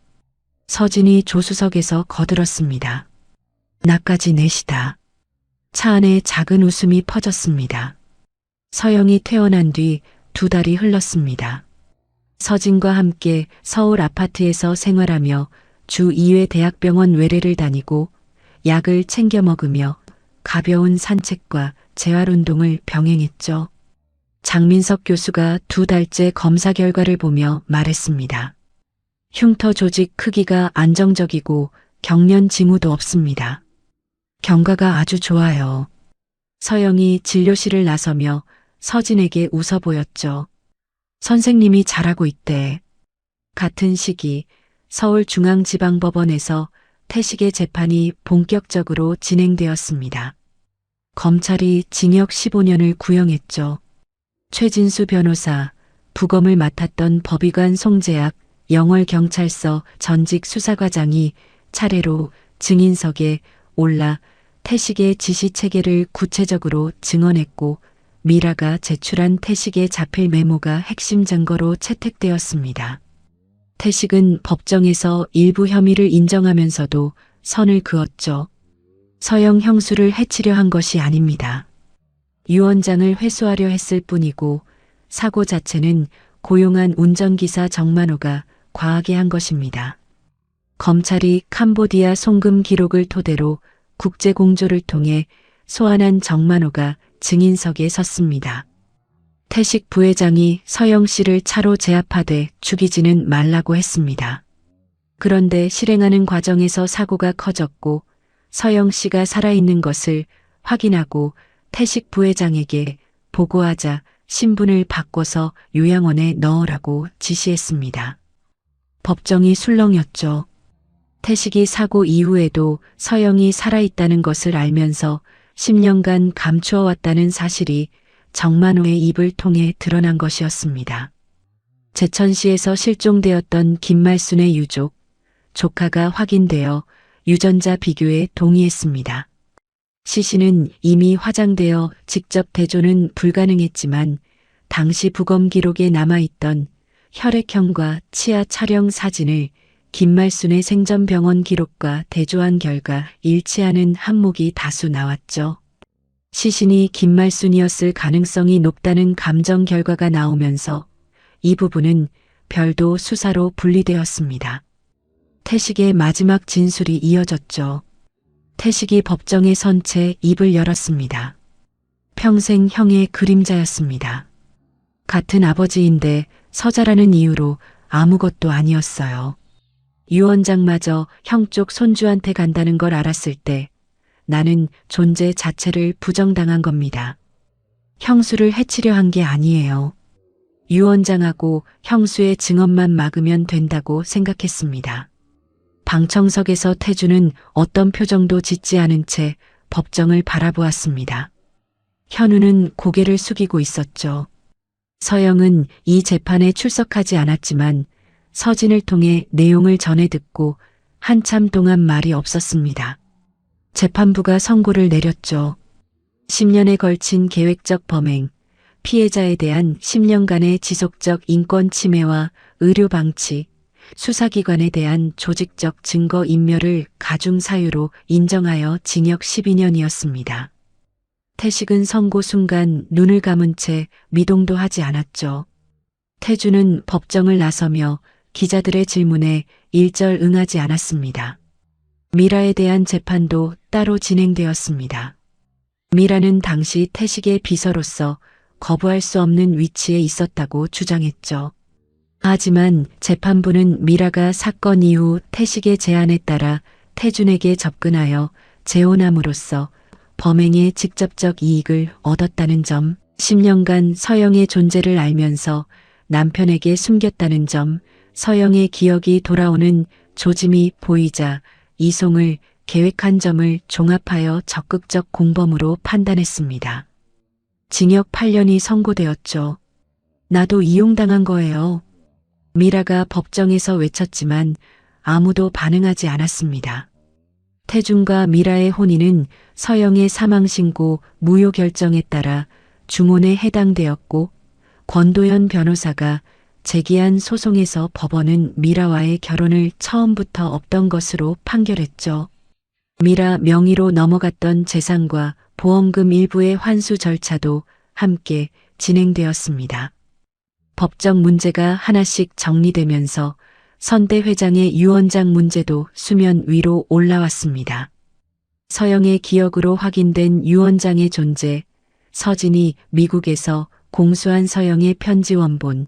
서진이 조수석에서 거들었습니다. 나까지 넷이다. 차 안에 작은 웃음이 퍼졌습니다. 서영이 퇴원한 뒤 2달이 흘렀습니다. 서진과 함께 서울 아파트에서 생활하며 주 2회 대학병원 외래를 다니고 약을 챙겨 먹으며 가벼운 산책과 재활운동을 병행했죠. 장민석 교수가 2달째 검사 결과를 보며 말했습니다. 흉터 조직 크기가 안정적이고 경련 징후도 없습니다. 경과가 아주 좋아요. 서영이 진료실을 나서며 서진에게 웃어 보였죠. 선생님이 잘하고 있대. 같은 시기 서울중앙지방법원에서 태식의 재판이 본격적으로 진행되었습니다. 검찰이 징역 15년을 구형했죠. 최진수 변호사, 부검을 맡았던 법의관 송재학, 영월경찰서 전직 수사과장이 차례로 증인석에 올라 태식의 지시체계를 구체적으로 증언했고 미라가 제출한 태식의 자필 메모가 핵심 증거로 채택되었습니다. 태식은 법정에서 일부 혐의를 인정하면서도 선을 그었죠. 서영 형수를 해치려 한 것이 아닙니다. 유 원장을 회수하려 했을 뿐이고 사고 자체는 고용한 운전기사 정만호가 과하게 한 것입니다. 검찰이 캄보디아 송금 기록을 토대로 국제공조를 통해 소환한 정만호가 증인석에 섰습니다. 태식 부회장이 서영 씨를 차로 제압하되 죽이지는 말라고 했습니다. 그런데 실행하는 과정에서 사고가 커졌고 서영 씨가 살아있는 것을 확인하고 태식 부회장에게 보고하자 신분을 바꿔서 요양원에 넣으라고 지시했습니다. 법정이 술렁였죠. 태식이 사고 이후에도 서영이 살아있다는 것을 알면서 10년간 감추어 왔다는 사실이 정만호의 입을 통해 드러난 것이었습니다. 제천시에서 실종되었던 김말순의 유족, 조카가 확인되어 유전자 비교에 동의했습니다. 시신은 이미 화장되어 직접 대조는 불가능했지만 당시 부검 기록에 남아있던 혈액형과 치아 촬영 사진을 김말순의 생전병원 기록과 대조한 결과 일치하는 항목이 다수 나왔죠. 시신이 김말순이었을 가능성이 높다는 감정 결과가 나오면서 이 부분은 별도 수사로 분리되었습니다. 태식의 마지막 진술이 이어졌죠. 태식이 법정에 선 채 입을 열었습니다. 평생 형의 그림자였습니다. 같은 아버지인데 서자라는 이유로 아무것도 아니었어요. 유 원장마저 형 쪽 손주한테 간다는 걸 알았을 때 나는 존재 자체를 부정당한 겁니다. 형수를 해치려 한 게 아니에요. 유 원장하고 형수의 증언만 막으면 된다고 생각했습니다. 방청석에서 태주는 어떤 표정도 짓지 않은 채 법정을 바라보았습니다. 현우는 고개를 숙이고 있었죠. 서영은 이 재판에 출석하지 않았지만 서진을 통해 내용을 전해 듣고 한참 동안 말이 없었습니다. 재판부가 선고를 내렸죠. 10년에 걸친 계획적 범행, 피해자에 대한 10년간의 지속적 인권 침해와 의료 방치, 수사기관에 대한 조직적 증거 인멸을 가중 사유로 인정하여 징역 12년이었습니다. 태식은 선고 순간 눈을 감은 채 미동도 하지 않았죠. 태주는 법정을 나서며 기자들의 질문에 일절 응하지 않았습니다. 미라에 대한 재판도 따로 진행되었습니다. 미라는 당시 태식의 비서로서 거부할 수 없는 위치에 있었다고 주장했죠. 하지만 재판부는 미라가 사건 이후 태식의 제안에 따라 태준에게 접근하여 재혼함으로써 범행의 직접적 이익을 얻었다는 점, 10년간 서영의 존재를 알면서 남편에게 숨겼다는 점, 서영의 기억이 돌아오는 조짐이 보이자 이송을 계획한 점을 종합하여 적극적 공범으로 판단했습니다. 징역 8년이 선고되었죠. 나도 이용당한 거예요. 미라가 법정에서 외쳤지만 아무도 반응하지 않았습니다. 태준과 미라의 혼인은 서영의 사망신고 무효 결정에 따라 중혼에 해당되었고 권도현 변호사가 제기한 소송에서 법원은 미라와의 결혼을 처음부터 없던 것으로 판결했죠. 미라 명의로 넘어갔던 재산과 보험금 일부의 환수 절차도 함께 진행되었습니다. 법적 문제가 하나씩 정리되면서 선대 회장의 유언장 문제도 수면 위로 올라왔습니다. 서영의 기억으로 확인된 유언장의 존재, 서진이 미국에서 공수한 서영의 편지 원본,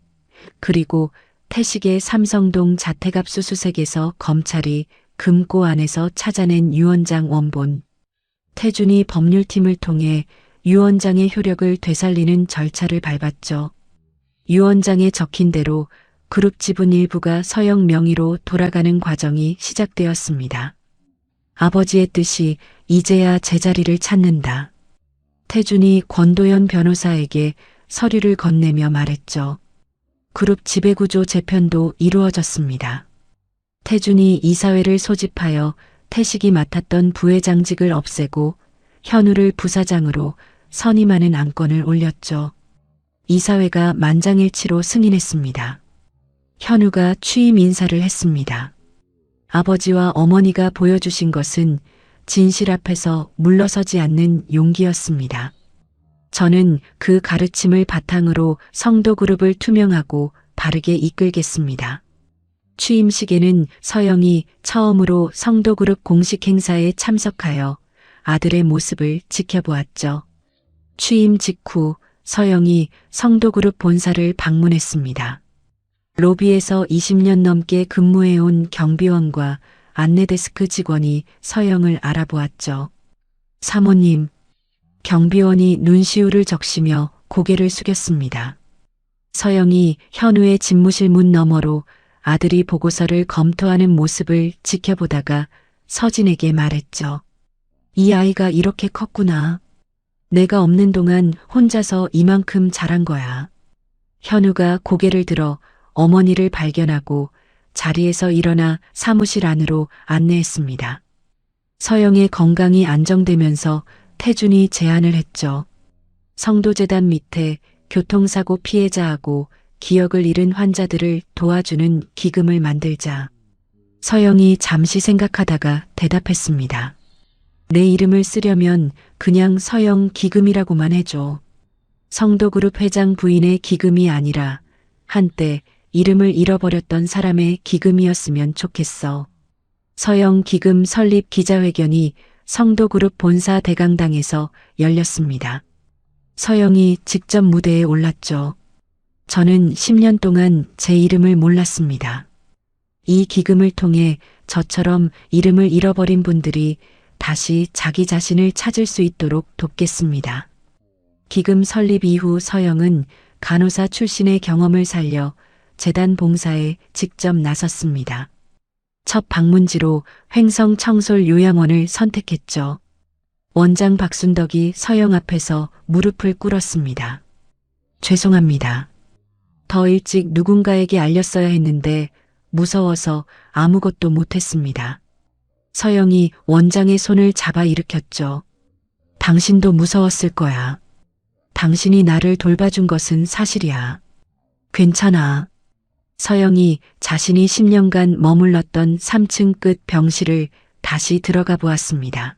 그리고 태식의 삼성동 자택압수수색에서 검찰이 금고 안에서 찾아낸 유언장 원본, 태준이 법률팀을 통해 유언장의 효력을 되살리는 절차를 밟았죠. 유언장에 적힌 대로 그룹 지분 일부가 서영 명의로 돌아가는 과정이 시작되었습니다. 아버지의 뜻이 이제야 제자리를 찾는다. 태준이 권도현 변호사에게 서류를 건네며 말했죠. 그룹 지배구조 재편도 이루어졌습니다. 태준이 이사회를 소집하여 태식이 맡았던 부회장직을 없애고 현우를 부사장으로 선임하는 안건을 올렸죠. 이사회가 만장일치로 승인했습니다. 현우가 취임 인사를 했습니다. 아버지와 어머니가 보여주신 것은 진실 앞에서 물러서지 않는 용기였습니다. 저는 그 가르침을 바탕으로 성도그룹을 투명하고 바르게 이끌겠습니다. 취임식에는 서영이 처음으로 성도그룹 공식 행사에 참석하여 아들의 모습을 지켜보았죠. 취임 직후 서영이 성도그룹 본사를 방문했습니다. 로비에서 20년 넘게 근무해온 경비원과 안내데스크 직원이 서영을 알아보았죠. 사모님, 경비원이 눈시울을 적시며 고개를 숙였습니다. 서영이 현우의 집무실 문 너머로 아들이 보고서를 검토하는 모습을 지켜보다가 서진에게 말했죠. 이 아이가 이렇게 컸구나. 내가 없는 동안 혼자서 이만큼 자란 거야. 현우가 고개를 들어 어머니를 발견하고 자리에서 일어나 사무실 안으로 안내했습니다. 서영의 건강이 안정되면서 태준이 제안을 했죠. 성도재단 밑에 교통사고 피해자하고 기억을 잃은 환자들을 도와주는 기금을 만들자. 서영이 잠시 생각하다가 대답했습니다. 내 이름을 쓰려면 그냥 서영 기금이라고만 해줘. 성도그룹 회장 부인의 기금이 아니라 한때 이름을 잃어버렸던 사람의 기금이었으면 좋겠어. 서영 기금 설립 기자회견이 성도그룹 본사 대강당에서 열렸습니다. 서영이 직접 무대에 올랐죠. 저는 10년 동안 제 이름을 몰랐습니다. 이 기금을 통해 저처럼 이름을 잃어버린 분들이 다시 자기 자신을 찾을 수 있도록 돕겠습니다. 기금 설립 이후 서영은 간호사 출신의 경험을 살려 재단 봉사에 직접 나섰습니다. 첫 방문지로 횡성 청솔 요양원을 선택했죠. 원장 박순덕이 서영 앞에서 무릎을 꿇었습니다. 죄송합니다. 더 일찍 누군가에게 알렸어야 했는데 무서워서 아무것도 못했습니다. 서영이 원장의 손을 잡아 일으켰죠. 당신도 무서웠을 거야. 당신이 나를 돌봐준 것은 사실이야. 괜찮아. 서영이 자신이 10년간 머물렀던 3층 끝 병실을 다시 들어가 보았습니다.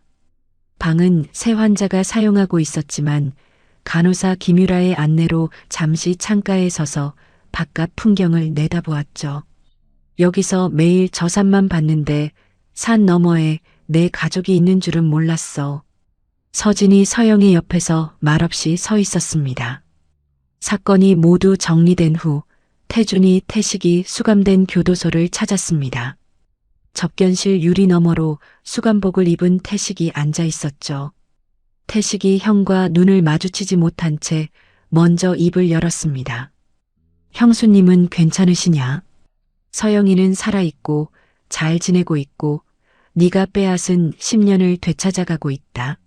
방은 새 환자가 사용하고 있었지만 간호사 김유라의 안내로 잠시 창가에 서서 바깥 풍경을 내다보았죠. 여기서 매일 저 산만 봤는데 산 너머에 내 가족이 있는 줄은 몰랐어. 서진이 서영의 옆에서 말없이 서 있었습니다. 사건이 모두 정리된 후 태준이 태식이 수감된 교도소를 찾았습니다. 접견실 유리 너머로 수감복을 입은 태식이 앉아 있었죠. 태식이 형과 눈을 마주치지 못한 채 먼저 입을 열었습니다. 형수님은 괜찮으시냐? 서영이는 살아있고 잘 지내고 있고 네가 빼앗은 10년을 되찾아가고 있다.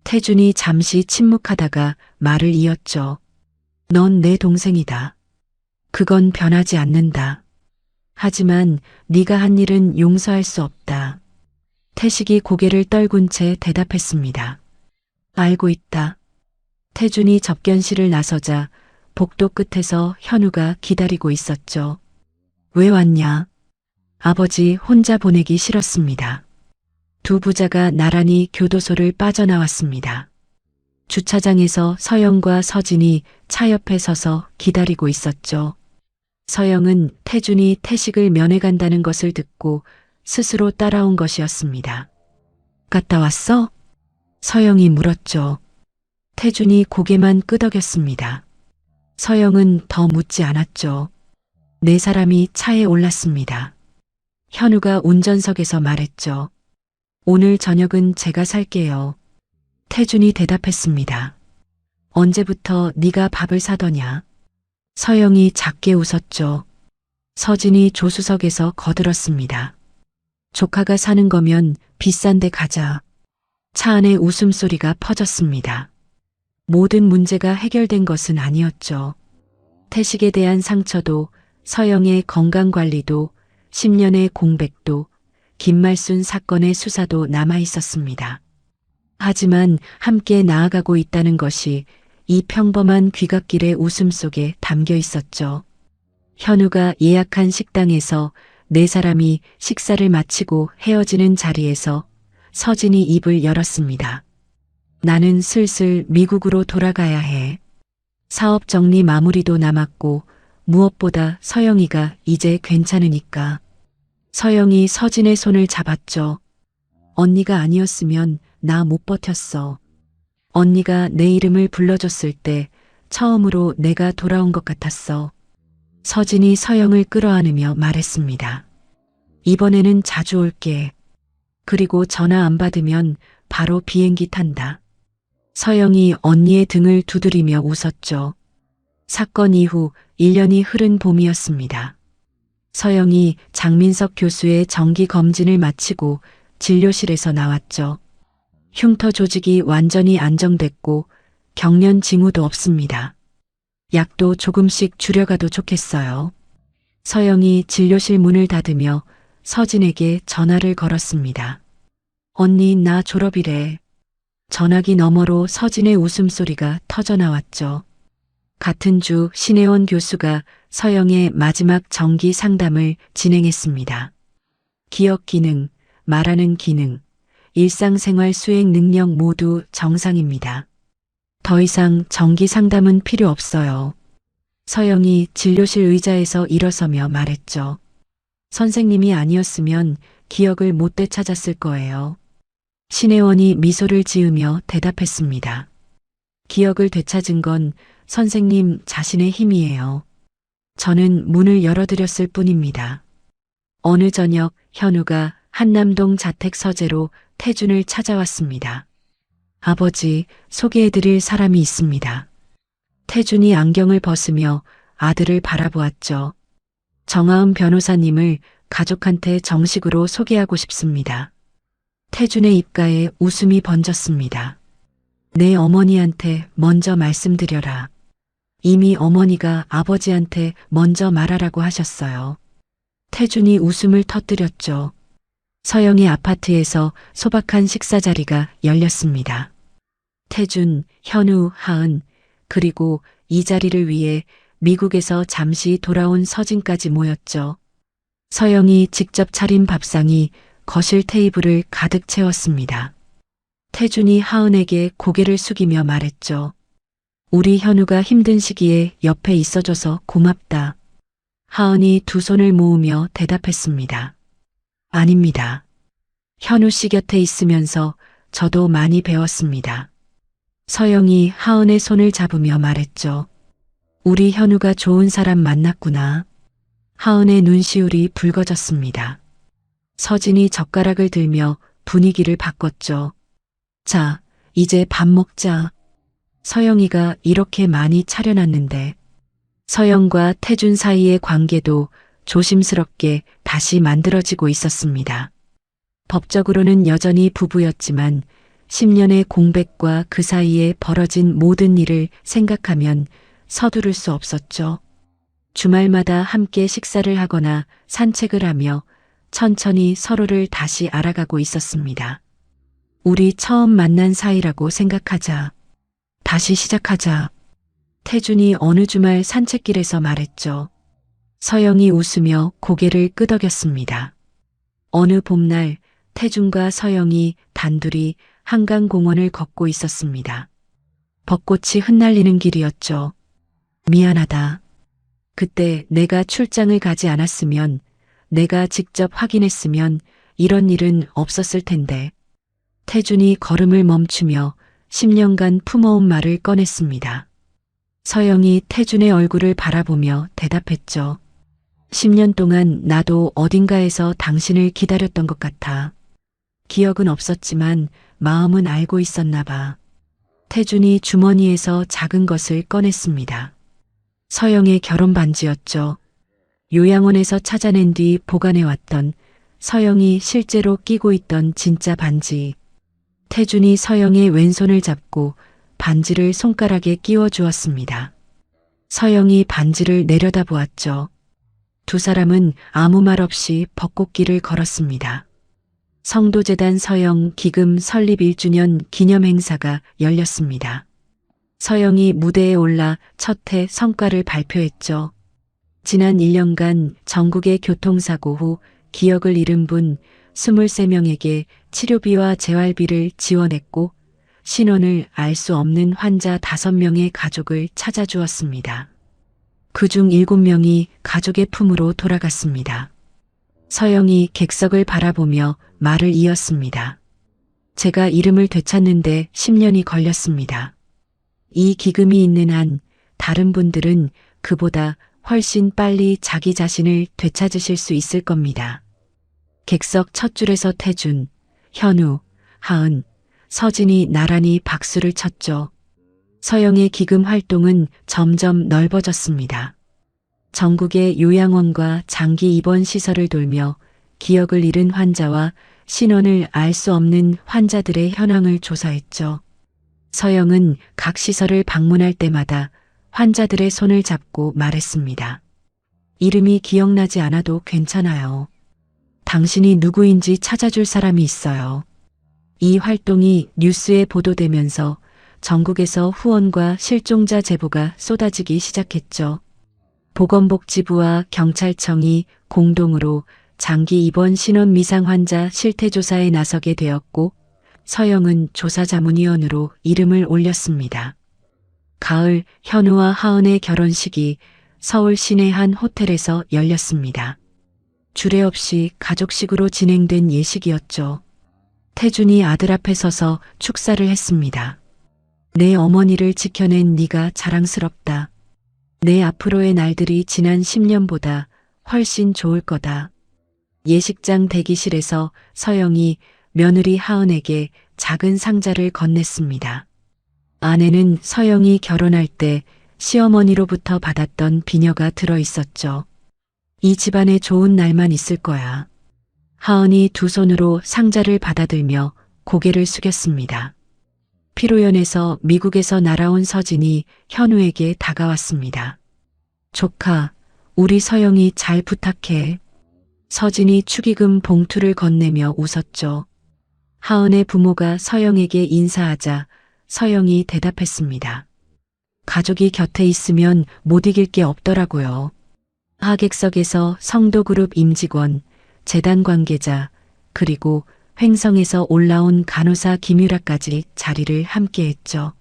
태준이 잠시 침묵하다가 말을 이었죠. 넌 내 동생이다. 그건 변하지 않는다. 하지만 네가 한 일은 용서할 수 없다. 태식이 고개를 떨군 채 대답했습니다. 알고 있다. 태준이 접견실을 나서자 복도 끝에서 현우가 기다리고 있었죠. 왜 왔냐? 아버지 혼자 보내기 싫었습니다. 두 부자가 나란히 교도소를 빠져나왔습니다. 주차장에서 서영과 서진이 차 옆에 서서 기다리고 있었죠. 서영은 태준이 태식을 면회 간다는 것을 듣고 스스로 따라온 것이었습니다. 갔다 왔어? 서영이 물었죠. 태준이 고개만 끄덕였습니다. 서영은 더 묻지 않았죠. 네 사람이 차에 올랐습니다. 현우가 운전석에서 말했죠. 오늘 저녁은 제가 살게요. 태준이 대답했습니다. 언제부터 네가 밥을 사더냐? 서영이 작게 웃었죠. 서진이 조수석에서 거들었습니다. 조카가 사는 거면 비싼 데 가자. 차 안에 웃음소리가 퍼졌습니다. 모든 문제가 해결된 것은 아니었죠. 태식에 대한 상처도 서영의 건강관리도 10년의 공백도 김말순 사건의 수사도 남아 있었습니다. 하지만 함께 나아가고 있다는 것이 이 평범한 귀갓길의 웃음 속에 담겨 있었죠. 현우가 예약한 식당에서 네 사람이 식사를 마치고 헤어지는 자리에서 서진이 입을 열었습니다. 나는 슬슬 미국으로 돌아가야 해. 사업 정리 마무리도 남았고 무엇보다 서영이가 이제 괜찮으니까. 서영이 서진의 손을 잡았죠. 언니가 아니었으면 나 못 버텼어. 언니가 내 이름을 불러줬을 때 처음으로 내가 돌아온 것 같았어. 서진이 서영을 끌어안으며 말했습니다. 이번에는 자주 올게. 그리고 전화 안 받으면 바로 비행기 탄다. 서영이 언니의 등을 두드리며 웃었죠. 사건 이후 1년이 흐른 봄이었습니다. 서영이 장민석 교수의 정기 검진을 마치고 진료실에서 나왔죠. 흉터 조직이 완전히 안정됐고 경련 징후도 없습니다. 약도 조금씩 줄여가도 좋겠어요. 서영이 진료실 문을 닫으며 서진에게 전화를 걸었습니다. 언니 나 졸업이래. 전화기 너머로 서진의 웃음소리가 터져나왔죠. 같은 주 신혜원 교수가 서영의 마지막 정기 상담을 진행했습니다. 기억 기능, 말하는 기능, 일상생활 수행 능력 모두 정상입니다. 더 이상 정기 상담은 필요 없어요. 서영이 진료실 의자에서 일어서며 말했죠. 선생님이 아니었으면 기억을 못 되찾았을 거예요. 신혜원이 미소를 지으며 대답했습니다. 기억을 되찾은 건 선생님 자신의 힘이에요. 저는 문을 열어드렸을 뿐입니다. 어느 저녁 현우가 한남동 자택 서재로 태준을 찾아왔습니다. 아버지, 소개해드릴 사람이 있습니다. 태준이 안경을 벗으며 아들을 바라보았죠. 정아은 변호사님을 가족한테 정식으로 소개하고 싶습니다. 태준의 입가에 웃음이 번졌습니다. 내 어머니한테 먼저 말씀드려라. 이미 어머니가 아버지한테 먼저 말하라고 하셨어요. 태준이 웃음을 터뜨렸죠. 서영의 아파트에서 소박한 식사 자리가 열렸습니다. 태준, 현우, 하은, 그리고 이 자리를 위해 미국에서 잠시 돌아온 서진까지 모였죠. 서영이 직접 차린 밥상이 거실 테이블을 가득 채웠습니다. 태준이 하은에게 고개를 숙이며 말했죠. 우리 현우가 힘든 시기에 옆에 있어줘서 고맙다. 하은이 두 손을 모으며 대답했습니다. 아닙니다. 현우 씨 곁에 있으면서 저도 많이 배웠습니다. 서영이 하은의 손을 잡으며 말했죠. 우리 현우가 좋은 사람 만났구나. 하은의 눈시울이 붉어졌습니다. 서진이 젓가락을 들며 분위기를 바꿨죠. 자, 이제 밥 먹자. 서영이가 이렇게 많이 차려놨는데. 서영과 태준 사이의 관계도 조심스럽게 다시 만들어지고 있었습니다. 법적으로는 여전히 부부였지만 10년의 공백과 그 사이에 벌어진 모든 일을 생각하면 서두를 수 없었죠. 주말마다 함께 식사를 하거나 산책을 하며 천천히 서로를 다시 알아가고 있었습니다. 우리 처음 만난 사이라고 생각하자. 다시 시작하자. 태준이 어느 주말 산책길에서 말했죠. 서영이 웃으며 고개를 끄덕였습니다. 어느 봄날 태준과 서영이 단둘이 한강공원을 걷고 있었습니다. 벚꽃이 흩날리는 길이었죠. 미안하다. 그때 내가 출장을 가지 않았으면, 내가 직접 확인했으면 이런 일은 없었을 텐데. 태준이 걸음을 멈추며 10년간 품어온 말을 꺼냈습니다. 서영이 태준의 얼굴을 바라보며 대답했죠. 10년 동안 나도 어딘가에서 당신을 기다렸던 것 같아. 기억은 없었지만 마음은 알고 있었나 봐. 태준이 주머니에서 작은 것을 꺼냈습니다. 서영의 결혼 반지였죠. 요양원에서 찾아낸 뒤 보관해왔던 서영이 실제로 끼고 있던 진짜 반지. 태준이 서영의 왼손을 잡고 반지를 손가락에 끼워 주었습니다. 서영이 반지를 내려다보았죠. 두 사람은 아무 말 없이 벚꽃길을 걸었습니다. 성도재단 서영 기금 설립 1주년 기념 행사가 열렸습니다. 서영이 무대에 올라 첫 해 성과를 발표했죠. 지난 1년간 전국의 교통사고 후 기억을 잃은 분 23명에게 치료비와 재활비를 지원했고, 신원을 알 수 없는 환자 5명의 가족을 찾아주었습니다. 그중 7명이 가족의 품으로 돌아갔습니다. 서영이 객석을 바라보며 말을 이었습니다. 제가 이름을 되찾는데 10년이 걸렸습니다. 이 기금이 있는 한 다른 분들은 그보다 훨씬 빨리 자기 자신을 되찾으실 수 있을 겁니다. 객석 첫 줄에서 태준, 현우, 하은, 서진이 나란히 박수를 쳤죠. 서영의 기금 활동은 점점 넓어졌습니다. 전국의 요양원과 장기 입원 시설을 돌며 기억을 잃은 환자와 신원을 알 수 없는 환자들의 현황을 조사했죠. 서영은 각 시설을 방문할 때마다 환자들의 손을 잡고 말했습니다. 이름이 기억나지 않아도 괜찮아요. 당신이 누구인지 찾아줄 사람이 있어요. 이 활동이 뉴스에 보도되면서 전국에서 후원과 실종자 제보가 쏟아지기 시작했죠. 보건복지부와 경찰청이 공동으로 장기 입원 신원 미상 환자 실태조사에 나서게 되었고, 서영은 조사자문위원으로 이름을 올렸습니다. 가을 현우와 하은의 결혼식이 서울 시내 한 호텔에서 열렸습니다. 주례 없이 가족식으로 진행된 예식이었죠. 태준이 아들 앞에 서서 축사를 했습니다. 내 어머니를 지켜낸 네가 자랑스럽다. 내 앞으로의 날들이 지난 10년보다 훨씬 좋을 거다. 예식장 대기실에서 서영이 며느리 하은에게 작은 상자를 건넸습니다. 안에는 서영이 결혼할 때 시어머니로부터 받았던 비녀가 들어 있었죠. 이 집안에 좋은 날만 있을 거야. 하은이 두 손으로 상자를 받아들며 고개를 숙였습니다. 피로연에서 미국에서 날아온 서진이 현우에게 다가왔습니다. 조카, 우리 서영이 잘 부탁해. 서진이 축의금 봉투를 건네며 웃었죠. 하은의 부모가 서영에게 인사하자 서영이 대답했습니다. 가족이 곁에 있으면 못 이길 게 없더라고요. 하객석에서 성도그룹 임직원, 재단 관계자, 그리고 횡성에서 올라온 간호사 김유라까지 자리를 함께했죠.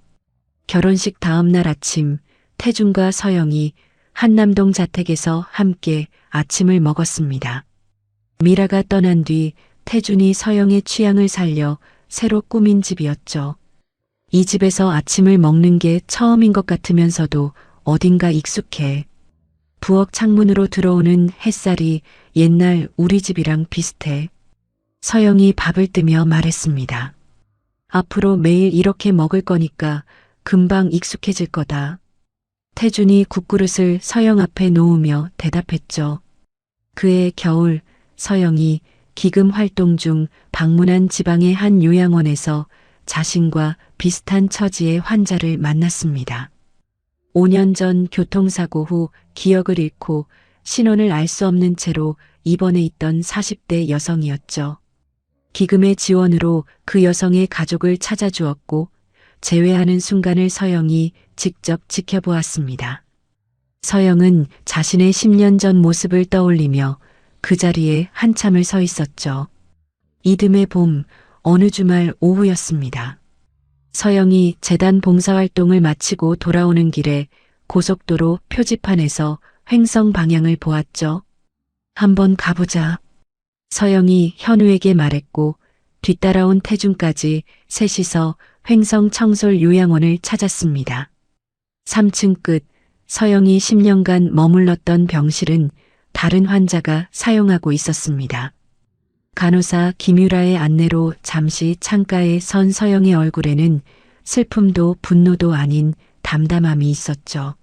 결혼식 다음 날 아침, 태준과 서영이 한남동 자택에서 함께 아침을 먹었습니다. 미라가 떠난 뒤 태준이 서영의 취향을 살려 새로 꾸민 집이었죠. 이 집에서 아침을 먹는 게 처음인 것 같으면서도 어딘가 익숙해. 부엌 창문으로 들어오는 햇살이 옛날 우리 집이랑 비슷해. 서영이 밥을 뜨며 말했습니다. 앞으로 매일 이렇게 먹을 거니까 금방 익숙해질 거다. 태준이 국그릇을 서영 앞에 놓으며 대답했죠. 그해 겨울 서영이 기금 활동 중 방문한 지방의 한 요양원에서 자신과 비슷한 처지의 환자를 만났습니다. 5년 전 교통사고 후 기억을 잃고 신원을 알 수 없는 채로 입원해 있던 40대 여성이었죠. 기금의 지원으로 그 여성의 가족을 찾아주었고 재회하는 순간을 서영이 직접 지켜보았습니다. 서영은 자신의 10년 전 모습을 떠올리며 그 자리에 한참을 서 있었죠. 이듬해 봄 어느 주말 오후였습니다. 서영이 재단 봉사활동을 마치고 돌아오는 길에 고속도로 표지판에서 횡성 방향을 보았죠. 한번 가보자. 서영이 현우에게 말했고 뒤따라온 태준까지 셋이서 횡성 청솔 요양원을 찾았습니다. 3층 끝 서영이 10년간 머물렀던 병실은 다른 환자가 사용하고 있었습니다. 간호사 김유라의 안내로 잠시 창가에 선 서영의 얼굴에는 슬픔도 분노도 아닌 담담함이 있었죠.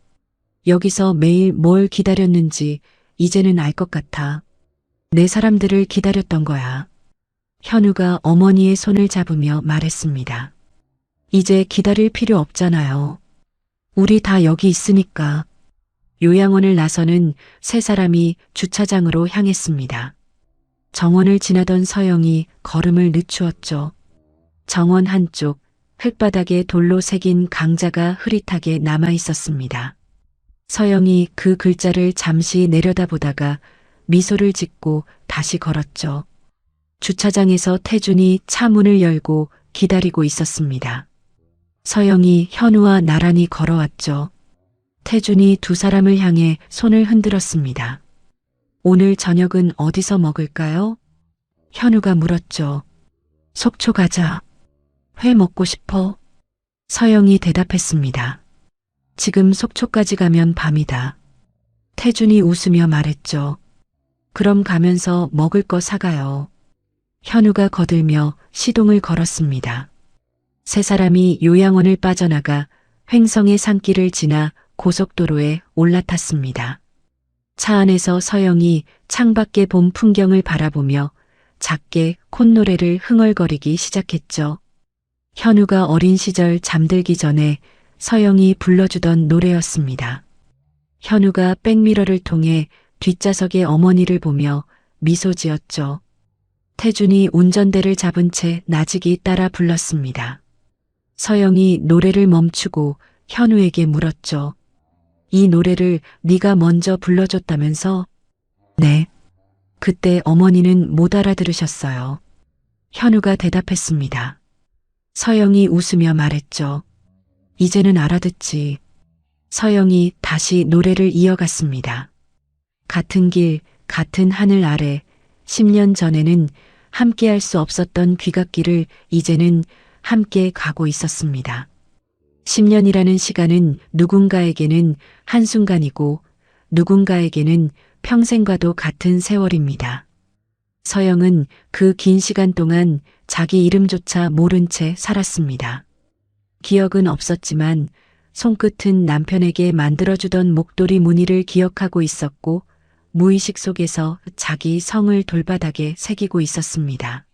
여기서 매일 뭘 기다렸는지 이제는 알 것 같아. 내 사람들을 기다렸던 거야. 현우가 어머니의 손을 잡으며 말했습니다. 이제 기다릴 필요 없잖아요. 우리 다 여기 있으니까. 요양원을 나서는 세 사람이 주차장으로 향했습니다. 정원을 지나던 서영이 걸음을 늦추었죠. 정원 한쪽 흙바닥에 돌로 새긴 강자가 흐릿하게 남아 있었습니다. 서영이 그 글자를 잠시 내려다보다가 미소를 짓고 다시 걸었죠. 주차장에서 태준이 차 문을 열고 기다리고 있었습니다. 서영이 현우와 나란히 걸어왔죠. 태준이 두 사람을 향해 손을 흔들었습니다. 오늘 저녁은 어디서 먹을까요? 현우가 물었죠. 속초 가자. 회 먹고 싶어. 서영이 대답했습니다. 지금 속초까지 가면 밤이다. 태준이 웃으며 말했죠. 그럼 가면서 먹을 거 사가요. 현우가 거들며 시동을 걸었습니다. 세 사람이 요양원을 빠져나가 횡성의 산길을 지나 고속도로에 올라탔습니다. 차 안에서 서영이 창밖의 봄 풍경을 바라보며 작게 콧노래를 흥얼거리기 시작했죠. 현우가 어린 시절 잠들기 전에 서영이 불러주던 노래였습니다. 현우가 백미러를 통해 뒷좌석의 어머니를 보며 미소 지었죠. 태준이 운전대를 잡은 채 나직이 따라 불렀습니다. 서영이 노래를 멈추고 현우에게 물었죠. 이 노래를 네가 먼저 불러줬다면서? 네. 그때 어머니는 못 알아들으셨어요. 현우가 대답했습니다. 서영이 웃으며 말했죠. 이제는 알아듣지. 서영이 다시 노래를 이어갔습니다. 같은 길, 같은 하늘 아래 10년 전에는 함께할 수 없었던 귀갓길을 이제는 함께 가고 있었습니다. 10년이라는 시간은 누군가에게는 한순간이고 누군가에게는 평생과도 같은 세월입니다. 서영은 그 긴 시간 동안 자기 이름조차 모른 채 살았습니다. 기억은 없었지만 손끝은 남편에게 만들어주던 목도리 무늬를 기억하고 있었고 무의식 속에서 자기 성을 돌바닥에 새기고 있었습니다.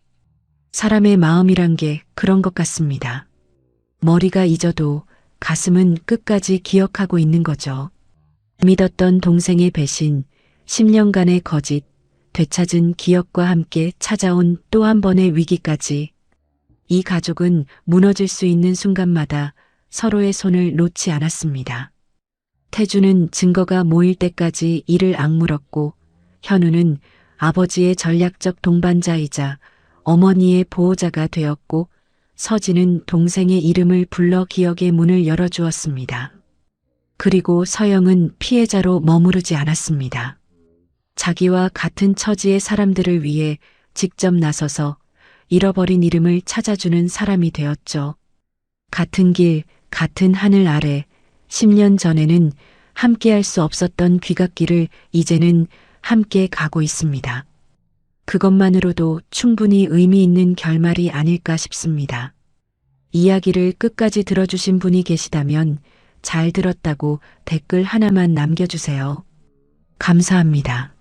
사람의 마음이란 게 그런 것 같습니다. 머리가 잊어도 가슴은 끝까지 기억하고 있는 거죠. 믿었던 동생의 배신, 10년간의 거짓, 되찾은 기억과 함께 찾아온 또 한 번의 위기까지. 이 가족은 무너질 수 있는 순간마다 서로의 손을 놓지 않았습니다. 태주는 증거가 모일 때까지 이를 악물었고 현우는 아버지의 전략적 동반자이자 어머니의 보호자가 되었고 서진은 동생의 이름을 불러 기억의 문을 열어주었습니다. 그리고 서영은 피해자로 머무르지 않았습니다. 자기와 같은 처지의 사람들을 위해 직접 나서서 잃어버린 이름을 찾아주는 사람이 되었죠. 같은 길, 같은 하늘 아래 10년 전에는 함께할 수 없었던 귀갓길을 이제는 함께 가고 있습니다. 그것만으로도 충분히 의미 있는 결말이 아닐까 싶습니다. 이야기를 끝까지 들어주신 분이 계시다면 잘 들었다고 댓글 하나만 남겨주세요. 감사합니다.